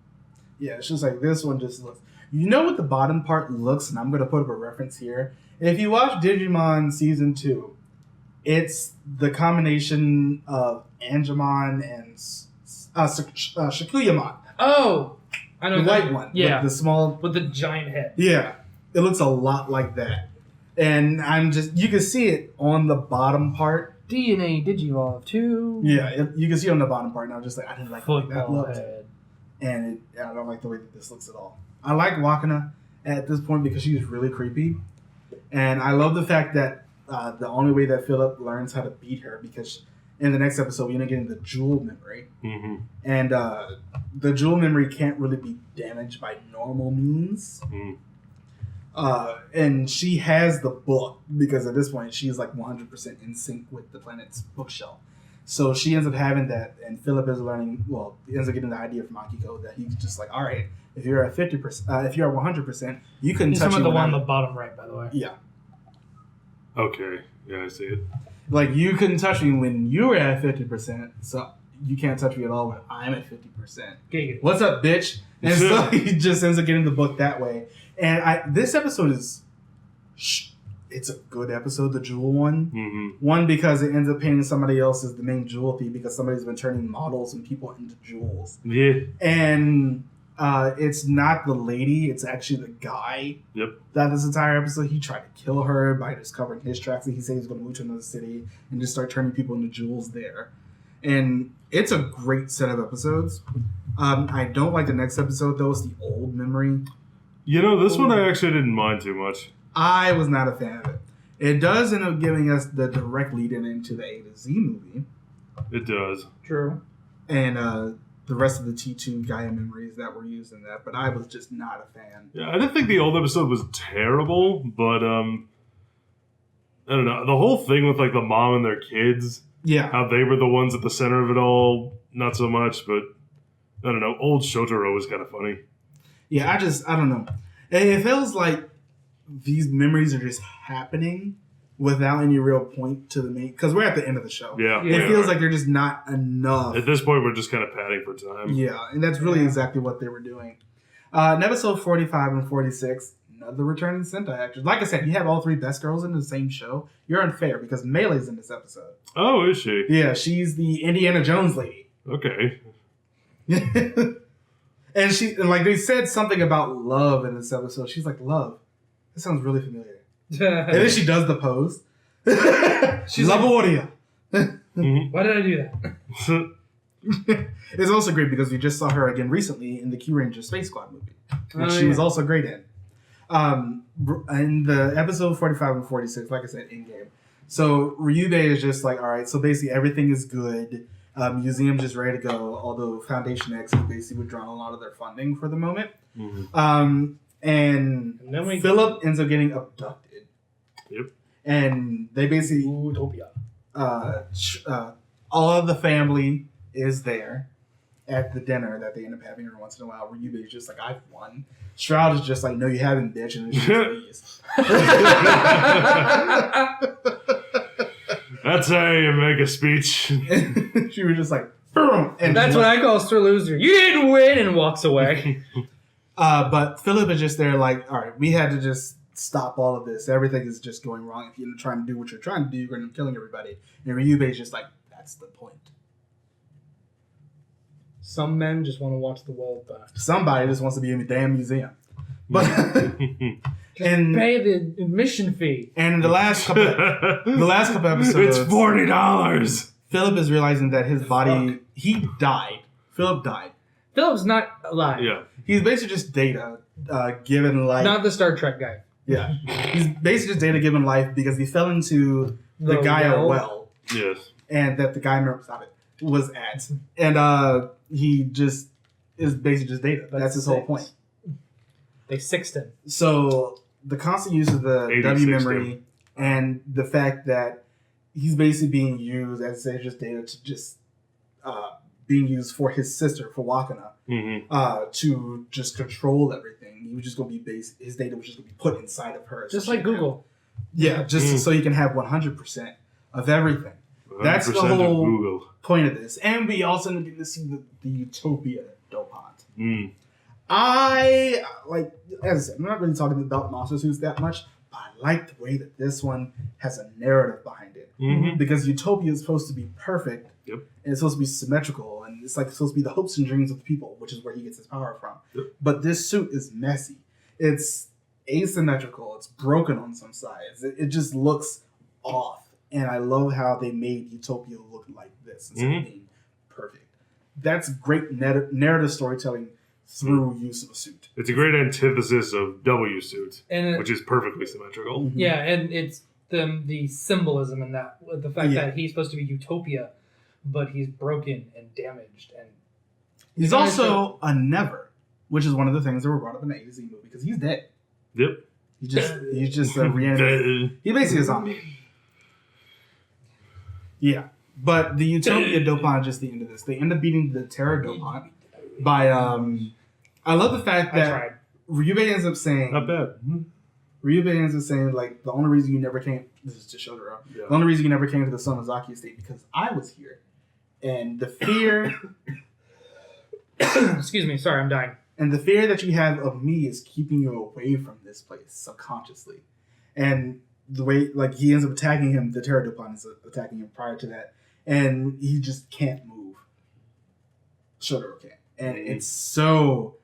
Yeah, it's just like this one just looks... You know what the bottom part looks, and I'm going to put up a reference here. If you watch Digimon Season 2, it's the combination of Angemon and Shikuyamon. Oh, I know The that. white one. Yeah, With the small... with the giant head. Yeah. It looks a lot like that. And you can see it on the bottom part. DNA Digivolve 2. Yeah, you can see it on the bottom part. And I'm just like, I didn't like the way that Football looked. head. And I don't like the way that this looks at all. I like Wakana at this point because she's really creepy. And I love the fact that the only way that Philip learns how to beat her, because in the next episode, we end up getting the jewel memory. Mm-hmm. And the jewel memory can't really be damaged by normal means. Mm. And she has the book because at this point she's like 100% in sync with the planet's bookshelf. So she ends up having that, and Philip is learning. Well, he ends up getting the idea from Akiko that he's just like, all right, if you're at 50%, if you're at 100%, you couldn't He's touch talking me. about the one on when the bottom right, by the way. yeah, Okay. Yeah, I see it. like you couldn't touch me when you were at 50%, so you can't touch me at all when I'm at 50%. Giggity. What's up, bitch? And so he just ends up getting the book that way. And this episode is, it's a good episode, the Jewel one. Mm-hmm. One, because it ends up painting somebody else as the main Jewel thief because somebody's been turning models and people into jewels. Yeah. And it's not the lady, it's actually the guy. Yep. That this entire episode, he tried to kill her by discovering his tracks. He said he's going to move to another city and just start turning people into jewels there. And it's a great set of episodes. I don't like the next episode, though. It's the old memory. You know, this one I actually didn't mind too much. I was not a fan of it. It does end up giving us the direct lead in into the A to Z movie. It does. True. And the rest of the T2 Gaia memories that were used in that. But I was just not a fan. Yeah, I didn't think the old episode was terrible, but I don't know. The whole thing with like the mom and their kids, Yeah. how they were the ones at the center of it all, not so much, but I don't know. Old Shotaro was kind of funny. Yeah, I don't know. It feels like these memories are just happening without any real point to the main, because we're at the end of the show. Yeah. Yeah. It feels like they're just not enough. At this point, we're just kind of padding for time. Yeah, and that's really exactly what they were doing. In episode 45 and 46, another returning Sentai actors. Like I said, you have all three best girls in the same show. You're unfair because Melee's in this episode. Oh, is she? Yeah, she's the Indiana Jones lady. Okay. And like they said something about love in this episode. She's like, love. That sounds really familiar. And then she does the pose. She's Love Warrior. Mhm. Why did I do that? It's also great because we just saw her again recently in the Q Ranger Space Squad movie, which Oh, she was yeah. also great in. In the episode 45 and 46, like I said, in game. So Ryubei is just like, all right, so basically everything is good. Museum's just ready to go, although Foundation X has basically withdrawn a lot of their funding for the moment. Mhm. And then we Philip ends up getting abducted. Yep. And they basically, Utopia. all of the family is there at the dinner that they end up having every once in a while. Ryubei is just like, I've won. Shroud is just like, no, you haven't, bitch. And then she just leaves. That's how you make a speech. She was just like, boom. And That's what I call Sir Loser. You didn't win, and walks away. But Philip is just there like, all right, we had to just stop all of this. Everything is just going wrong. If you're trying to do what you're trying to do, you're going to be killing everybody. And Ryubei is just like, that's the point. Some men just want to watch the world burn. Somebody just wants to be in a damn museum. But and Pay the admission fee. and in the last couple episodes, It's $40. Philip is realizing that his body, he died. Philip died. Philip's not alive. Yeah. He's basically just Data, given life. Not the Star Trek guy. Yeah, he's basically just Data given life because he fell into the Gaia well, Yes. and that the Gaia was at, and he just is basically just Data. That's his whole six. point. They sixed him. So the constant use of the 86 W memory and the fact that he's basically being used as just Data to just being used for his sister, for Wakana, Mm-hmm. to just control everything. He was just going to be his data was just going to be put inside of her. Just So like she can Google. have- just so he can have 100% of everything. That's the 100% of whole Google. point of this. And we also need to see the Utopia Dopant. Mm. I, like, as I said, I'm not really talking about Monster Suits that much, but I like the way that this one has a narrative behind it. Mhm. Because Utopia is supposed to be perfect. Yep. And it's supposed to be symmetrical. And it's like supposed to be the hopes and dreams of the people, which is where he gets his power from. Yep. But this suit is messy. It's asymmetrical. It's broken on some sides. It just looks off. And I love how they made Utopia look like this instead of being perfect. That's great narrative storytelling through use of a suit. It's a great antithesis of W suit, And which is perfectly symmetrical. Mhm. yeah, and it's the symbolism in that, the fact that he's supposed to be Utopia, but he's broken and damaged, and He's also a never, which is one of the things that were brought up in the A to Z movie because he's dead. Yep. He's just a reanimated. He basically is a zombie. Yeah, but the Utopia Dopant is just the end of this. They end up beating the Terra Dopant by. I love the fact I that tried. Ryubei ends up saying. Not bad. Ryubei ends up saying like the only reason you never came. This is to Shotaro. Yeah. The only reason you never came to the Sonozaki estate because I was here, and the fear. Excuse me, sorry, I'm dying. And the fear that you have of me is keeping you away from this place subconsciously. And the way, like, he ends up attacking him, the Pterodopon is attacking him prior to that. And he just can't move. Shotaro can't. And it's so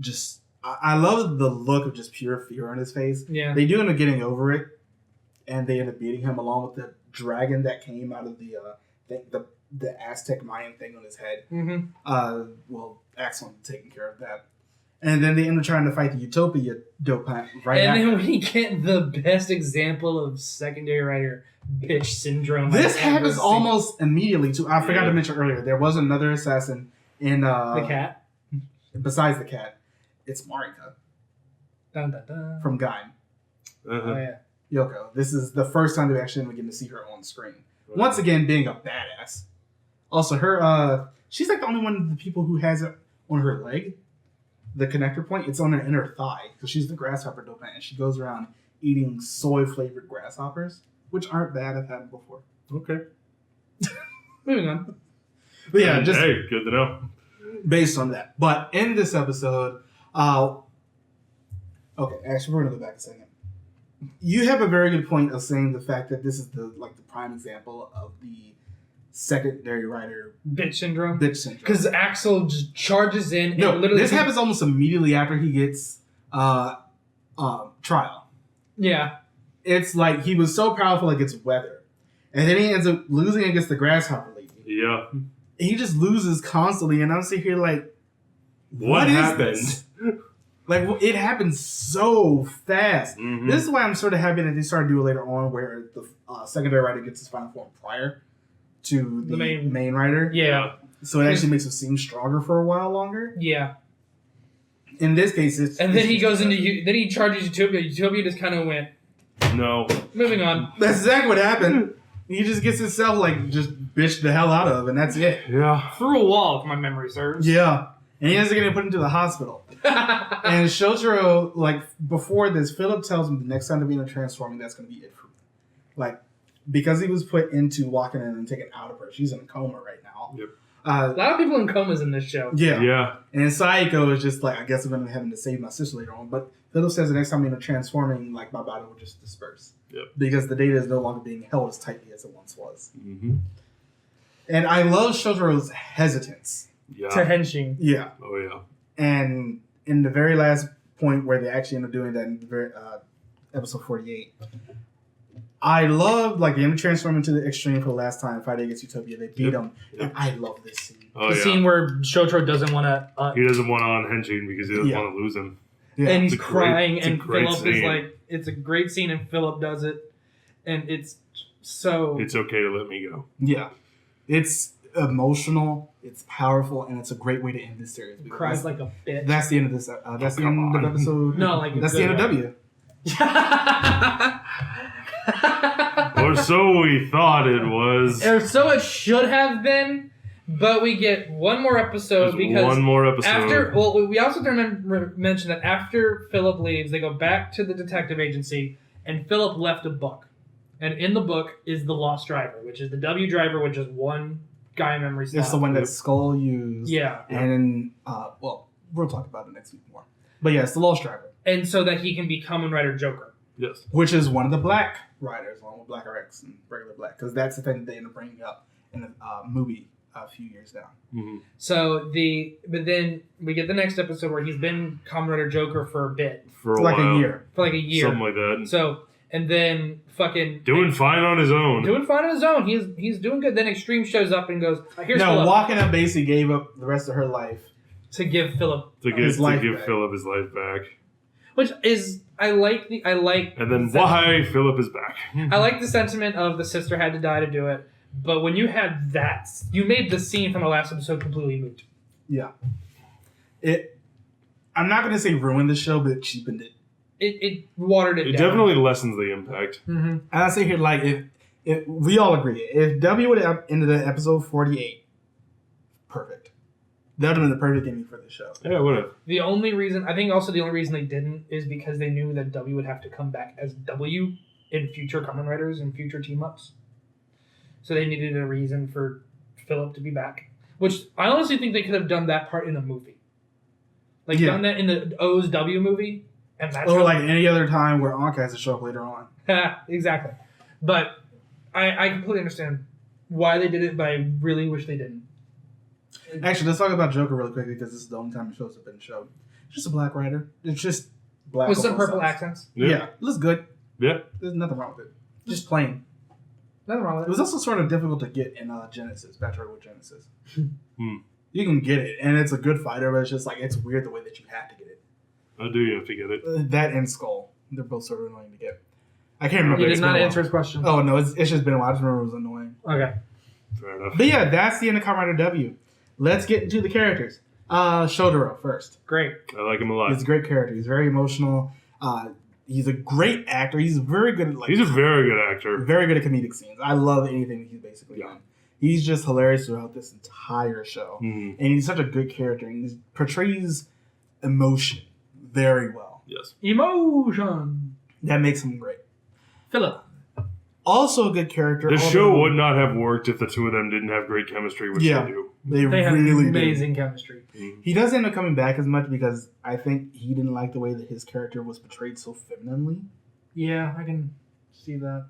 just, I love the look of just pure fear on his face. Yeah. They do end up getting over it. And they end up beating him along with the dragon that came out of the Aztec Mayan thing on his head. Mm-hmm. Well, Accel taking care of that. And then they end up trying to fight the Utopia Dopant right And after. then we get the best example of secondary rider bitch syndrome. This I've ever happens seen. almost immediately, too. I forgot to mention earlier, there was another assassin in... The cat. Besides the cat, it's Marika Dun, dun, dun. from Gaim. Oh, yeah. Yoko. This is the first time we actually get to see her on screen. Once again, being a badass. Also, her... she's like the only one of the people who has it on her leg. The connector point, it's on her inner thigh because she's the grasshopper Dopant, and she goes around eating soy-flavored grasshoppers, which aren't bad. I've had them before. Okay. Moving on. But yeah, just Hey, good to know. based on that. But in this episode, okay, actually, we're gonna go back a second. You have a very good point of saying the fact that this is the prime example of the secondary rider Bitch syndrome. bitch syndrome. Because Accel just charges in No, and literally... this happens almost immediately after he gets trial. Yeah. It's like he was so powerful it gets weather. And then he ends up losing against the grasshopper lady. Yeah. He just loses constantly, and I'm sitting here like, What is happened? this? Like, it happens so fast. Mhm. This is why I'm sort of happy that they started to do it later on, where the secondary rider gets his final form prior to the main rider. Yeah. So it actually makes him seem stronger for a while longer. Yeah. In this case, it's... And then he goes into... Then he charges Utopia. Utopia just kind of went, No. moving on. That's exactly what happened. He just gets himself, just bitched the hell out of, and that's it. Yeah. Through a wall, if my memory serves. Yeah. And he ends up getting put into the hospital. And Shotaro, before this, Philip tells him the next time to be in a transforming, that's going to be it for me. Because he was put into walking in and taken out of her. She's in a coma right now. Yep. A lot of people in comas in this show. Yeah. Yeah. And Saiko is just I guess I'm going to be having to save my sister later on. But Philip says the next time I'm in a transforming, my body will just disperse. Yep. Because the data is no longer being held as tightly as it once was. Mm-hmm. And I love Shotaro's hesitance. Yeah. To Henshin. Yeah. Oh, yeah. And in the very last point where they actually end up doing that in the very, episode 48, I love, they end up transforming to the extreme for the last time, fighting against Utopia. They beat him. Yep. And I love this scene. Oh, The yeah. scene where Shotaro doesn't want to... He doesn't want on Henshin because he doesn't Yeah. want to lose him. Yeah. and he's It's a crying, great- it's a and great Philip is scene. like... It's a great scene, and Philip does it. And it's so... It's okay to let me go. Yeah. It's emotional, it's powerful, and it's a great way to end this series. because cries like a bitch. That's the end of this. That's the come end of on. episode. No, like a that's the good end of one. W. Or so we thought it was. Or so it should have been, but we get one more episode There's because one more episode. after... Well, we also mention that after Philip leaves, they go back to the detective agency, and Philip left a book. And in the book is the Lost Driver, which is the W driver, which is one guy memory slot. It's the one that Skull used. Yeah. And, we'll talk about it next week more. But yeah, it's the Lost Driver. And so that he can be Kamen Rider Joker. Yes. Which is one of the Black Riders, along with Black RX and regular Black. Because that's the thing that they end up bringing up in the movie a few years down. Mhm. But then we get the next episode where he's been Kamen Rider Joker for a bit, For a Like while. a year. for like a year. Something like that. So and then fucking Doing fine on his own. doing fine on his own. He's doing good. Then Extreme shows up and goes, "Here's No, Philip," Walking Up basically gave up the rest of her life. to give Philip, to give, his life back. Philip his life back. which is I like. And then the why Philip is back. I like the sentiment of the sister had to die to do it. But when you had that, you made the scene from the last episode completely moot. Yeah. I'm not going to say ruined the show, but it cheapened it. It watered it It down. definitely lessens the impact. Mm-hmm. I say here, like, if we all agree, if W would have ended at episode 48, perfect. That would have been the perfect ending for the show. Yeah, whatever. The only reason they didn't is because they knew that W would have to come back as W in future Kamen Riders and future team ups. So they needed a reason for Philip to be back. Which I honestly think they could have done that part in a movie. Like Yeah. done that in the O's W movie. And that's Or like any other time where Anka has to show up later on. exactly. But I completely understand why they did it, but I really wish they didn't. Actually, let's talk about Joker really quickly because this is the only time it shows up in the show. It's just a black rider. It's just black. With on some both purple sides. accents. Yeah. It looks good. Yeah. There's nothing wrong with it. Just plain. Nothing wrong It with was it. also sort of difficult to get in Genesis, Battle with Genesis. Hmm. You can get it, and it's a good fighter, but it's just like, it's weird the way that you have to get it. I do have to get it. That and Skull. They're both sort of annoying to get. I can't remember. You It's did not been a answer his question. while. Oh, no, it's just been a while. I just remember it was annoying. Okay. Fair enough. But yeah, that's the end of Kamen Rider W. Let's get into the characters. Shotaro first. Great. I like him a lot. He's a great character. He's very emotional. He's a great actor. He's very good at He's a very good actor. very good at comedic scenes. I love anything that he's basically Yeah. done. He's just hilarious throughout this entire show. Mhm. And he's such a good character. And he portrays emotion very well. Yes. Emotion. That makes him great. Philip. Also a good character. This although show would not have worked if the two of them didn't have great chemistry, which Yeah. they do. They They really have do. amazing chemistry. Mhm. He doesn't end up coming back as much because I think he didn't like the way that his character was portrayed so femininely. Yeah, I can see that.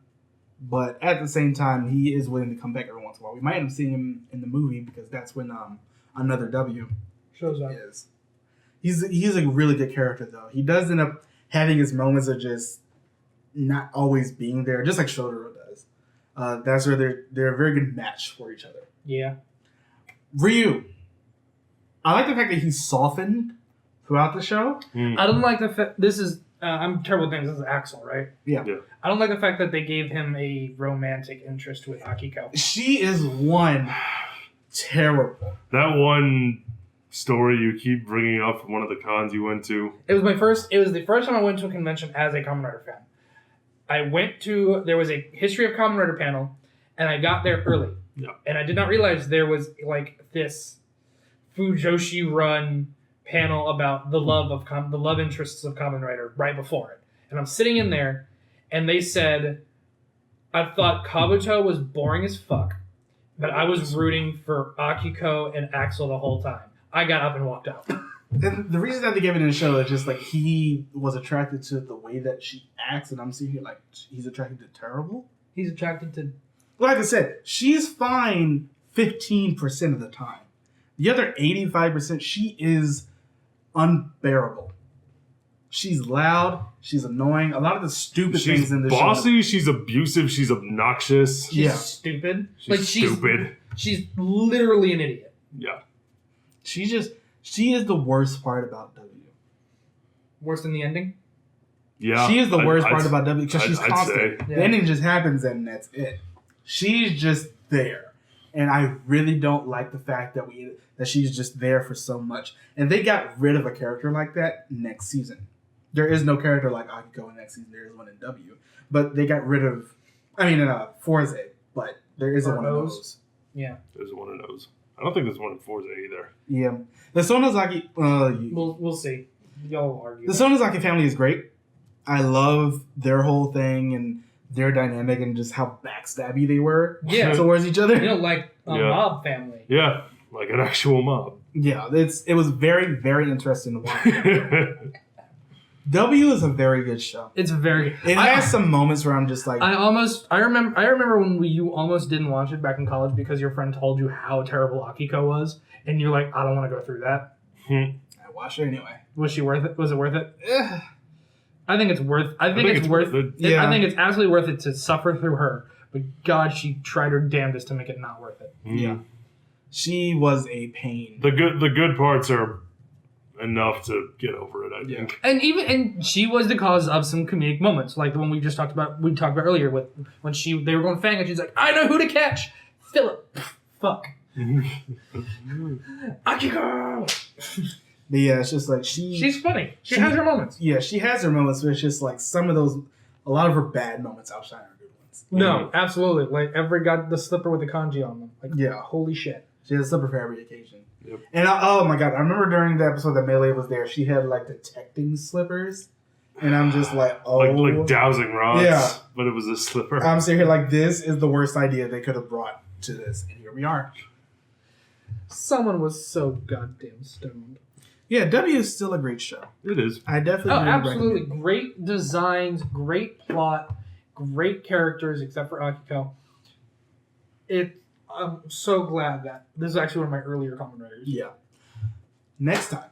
But at the same time, he is willing to come back every once in a while. We might end up seeing him in the movie because that's when Another W Shows up. is. He's a really good character though. He does end up having his moments of just not always being there, just like Shotaro does. That's where they're a very good match for each other. Yeah. Ryu, I like the fact that he's softened throughout the show. Mm. I don't like the fact. This is. I'm terrible with names. This is Accel, right? Yeah. I don't like the fact that they gave him a romantic interest with Akiko. She is one terrible. That one story you keep bringing up from one of the cons you went to. It was the first time I went to a convention as a Kamen Rider fan. There was a History of Kamen Rider panel, and I got there early. Yeah. And I did not realize there was like this Fujoshi run panel about the love interests of Kamen Rider right before it. And I'm sitting in there, and they said, I thought Kabuto was boring as fuck, but I was rooting for Akiko and Accel the whole time. I got up and walked out. And the reason that they gave it in the show is just like he was attracted to the way that she acts, and I'm seeing here like he's attracted to terrible. He's attracted to. Like I said, she's fine 15% of the time. The other 85%, she is unbearable. She's loud. She's annoying. A lot of the stupid She's things in the show. bossy, she's abusive, she's obnoxious. She's Yeah. stupid. She's stupid. She's literally an idiot. Yeah. She is the worst part about W. Worse than the ending. Yeah. She is the worst I'd- part about W because she's I'd constant. say. The ending just happens and that's it. She's just there. And I really don't like the fact that she's just there for so much. And they got rid of a character like that next season. There is no character like Akiko in next season. There is one in W. But they got rid of, Forze. But there isn't Or one of O's. those. Yeah. There's one of those. I don't think there's one in Forza either. Yeah. The Sonozaki, We'll see. Y'all argue. the Sonozaki family is great. I love their whole thing and their dynamic and just how backstabby they were Yeah. towards each other. You know, like a Yeah. mob family. Yeah. Like an actual mob. Yeah, it was very, very interesting to watch. W is a very good show. It's very. It has some moments where I'm just like, I remember when you almost didn't watch it back in college because your friend told you how terrible Akiko was, and you're like, I don't want to go through that. I watched it anyway. Was she worth it? Was it worth it? I think it's worth. I think it's worth it. Yeah. I think it's absolutely worth it to suffer through her. But God, she tried her damnedest to make it not worth it. Yeah, she was a pain. The good parts are enough to get over it, I think. And she was the cause of some comedic moments, like the one we talked about earlier with when they were going fang and she's like, I know who to catch. Philip. Fuck. Akiko. But yeah, it's just like she's funny. She has her moments. Yeah, she has her moments, but it's just like a lot of her bad moments outshine her good ones. No, absolutely. Like every got the slipper with the kanji on them. Like, yeah, holy shit. She has a slipper for every occasion. Yep. And oh my god, I remember during the episode that Melee was there, she had like detecting slippers, and I'm just like, oh, like dowsing rods. Yeah, but it was a slipper. I'm sitting here like, this is the worst idea they could have brought to this, and here we are. Someone was so goddamn stoned. Yeah, W is still a great show. It is. I definitely absolutely recommend it. Great designs, great plot, great characters, except for Akiko. I'm so glad that this is actually one of my earlier Kamen Riders. Yeah. Next time,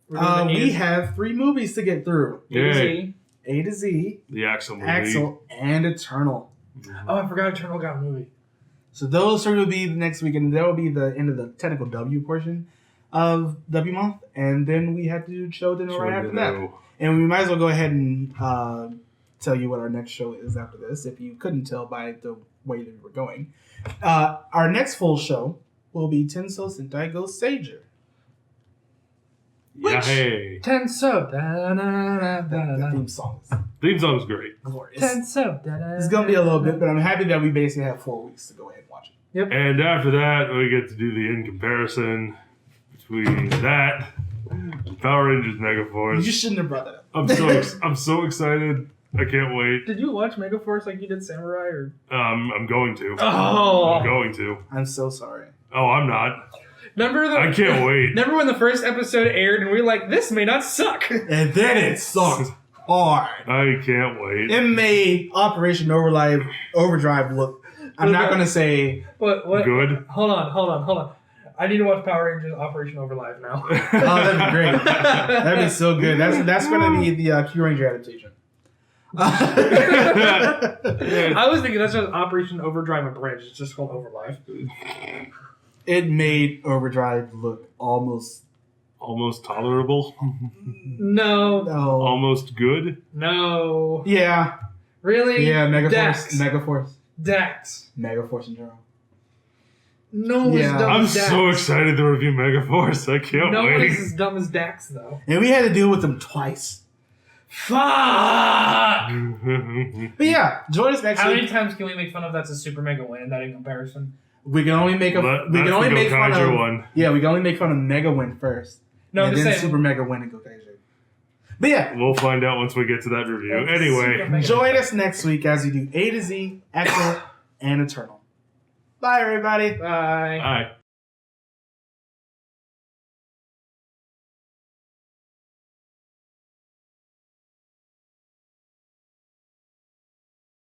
We're doing the we have 3 movies to get through. A to Z. A to Z, The Accel movie. Accel, and Eternal. Oh, I forgot Eternal got a movie. So those 3 will be the next week, and that will be the end of the technical W portion of W month, and then we have to do show dinner right after that. And we might as well go ahead and tell you what our next show is after this, if you couldn't tell by the way that we were going. Our next full show will be Tenso Sentai Go Sager. Yeah, hey. Tenso. The theme song is Theme song's great. glorious. Tenso. It's going to be a little bit, but I'm happy that we basically have 4 weeks to go ahead and watch it. And after that, we get to do the in comparison between that and Power Rangers Megaforce. You shouldn't have brought that up. I'm so excited. I can't wait. Did you watch Megaforce like you did Samurai? Or? I'm going to. Oh. I'm going to. I'm so sorry. Oh, I'm not. I can't wait. Remember when the first episode aired and we were like, this may not suck. And then it sucked hard. I can't wait. It made Operation Overdrive look, I'm not going to say what? Good. Hold on. I need to watch Power Rangers Operation Overlive now. Oh, that'd be great. That'd be so good. That's going to be the Q Ranger adaptation. I was thinking that's just Operation Overdrive and Bridge. It's just called Overlive. It made Overdrive look almost tolerable. No. Almost good. No. Yeah. Really? Yeah, Megaforce. Dax. Megaforce in general. No one's Yeah. dumb I'm as Dax. so excited to review Megaforce. I can't No wait. one's as dumb as Dax, though. And we had to deal with them twice. Fuck! But yeah, join us next How week. many times can we make fun of that's a super mega win? That in comparison? We can only make fun of one. Yeah, we can only make fun of Mega Win first. No, I'm and just then saying. Super Mega Win and Gokaiger. But yeah, We'll find out once we get to that review. Super Anyway, Mega. join us next week as we do A to Z, Accel, and Eternal. Bye, everybody. Bye. bye.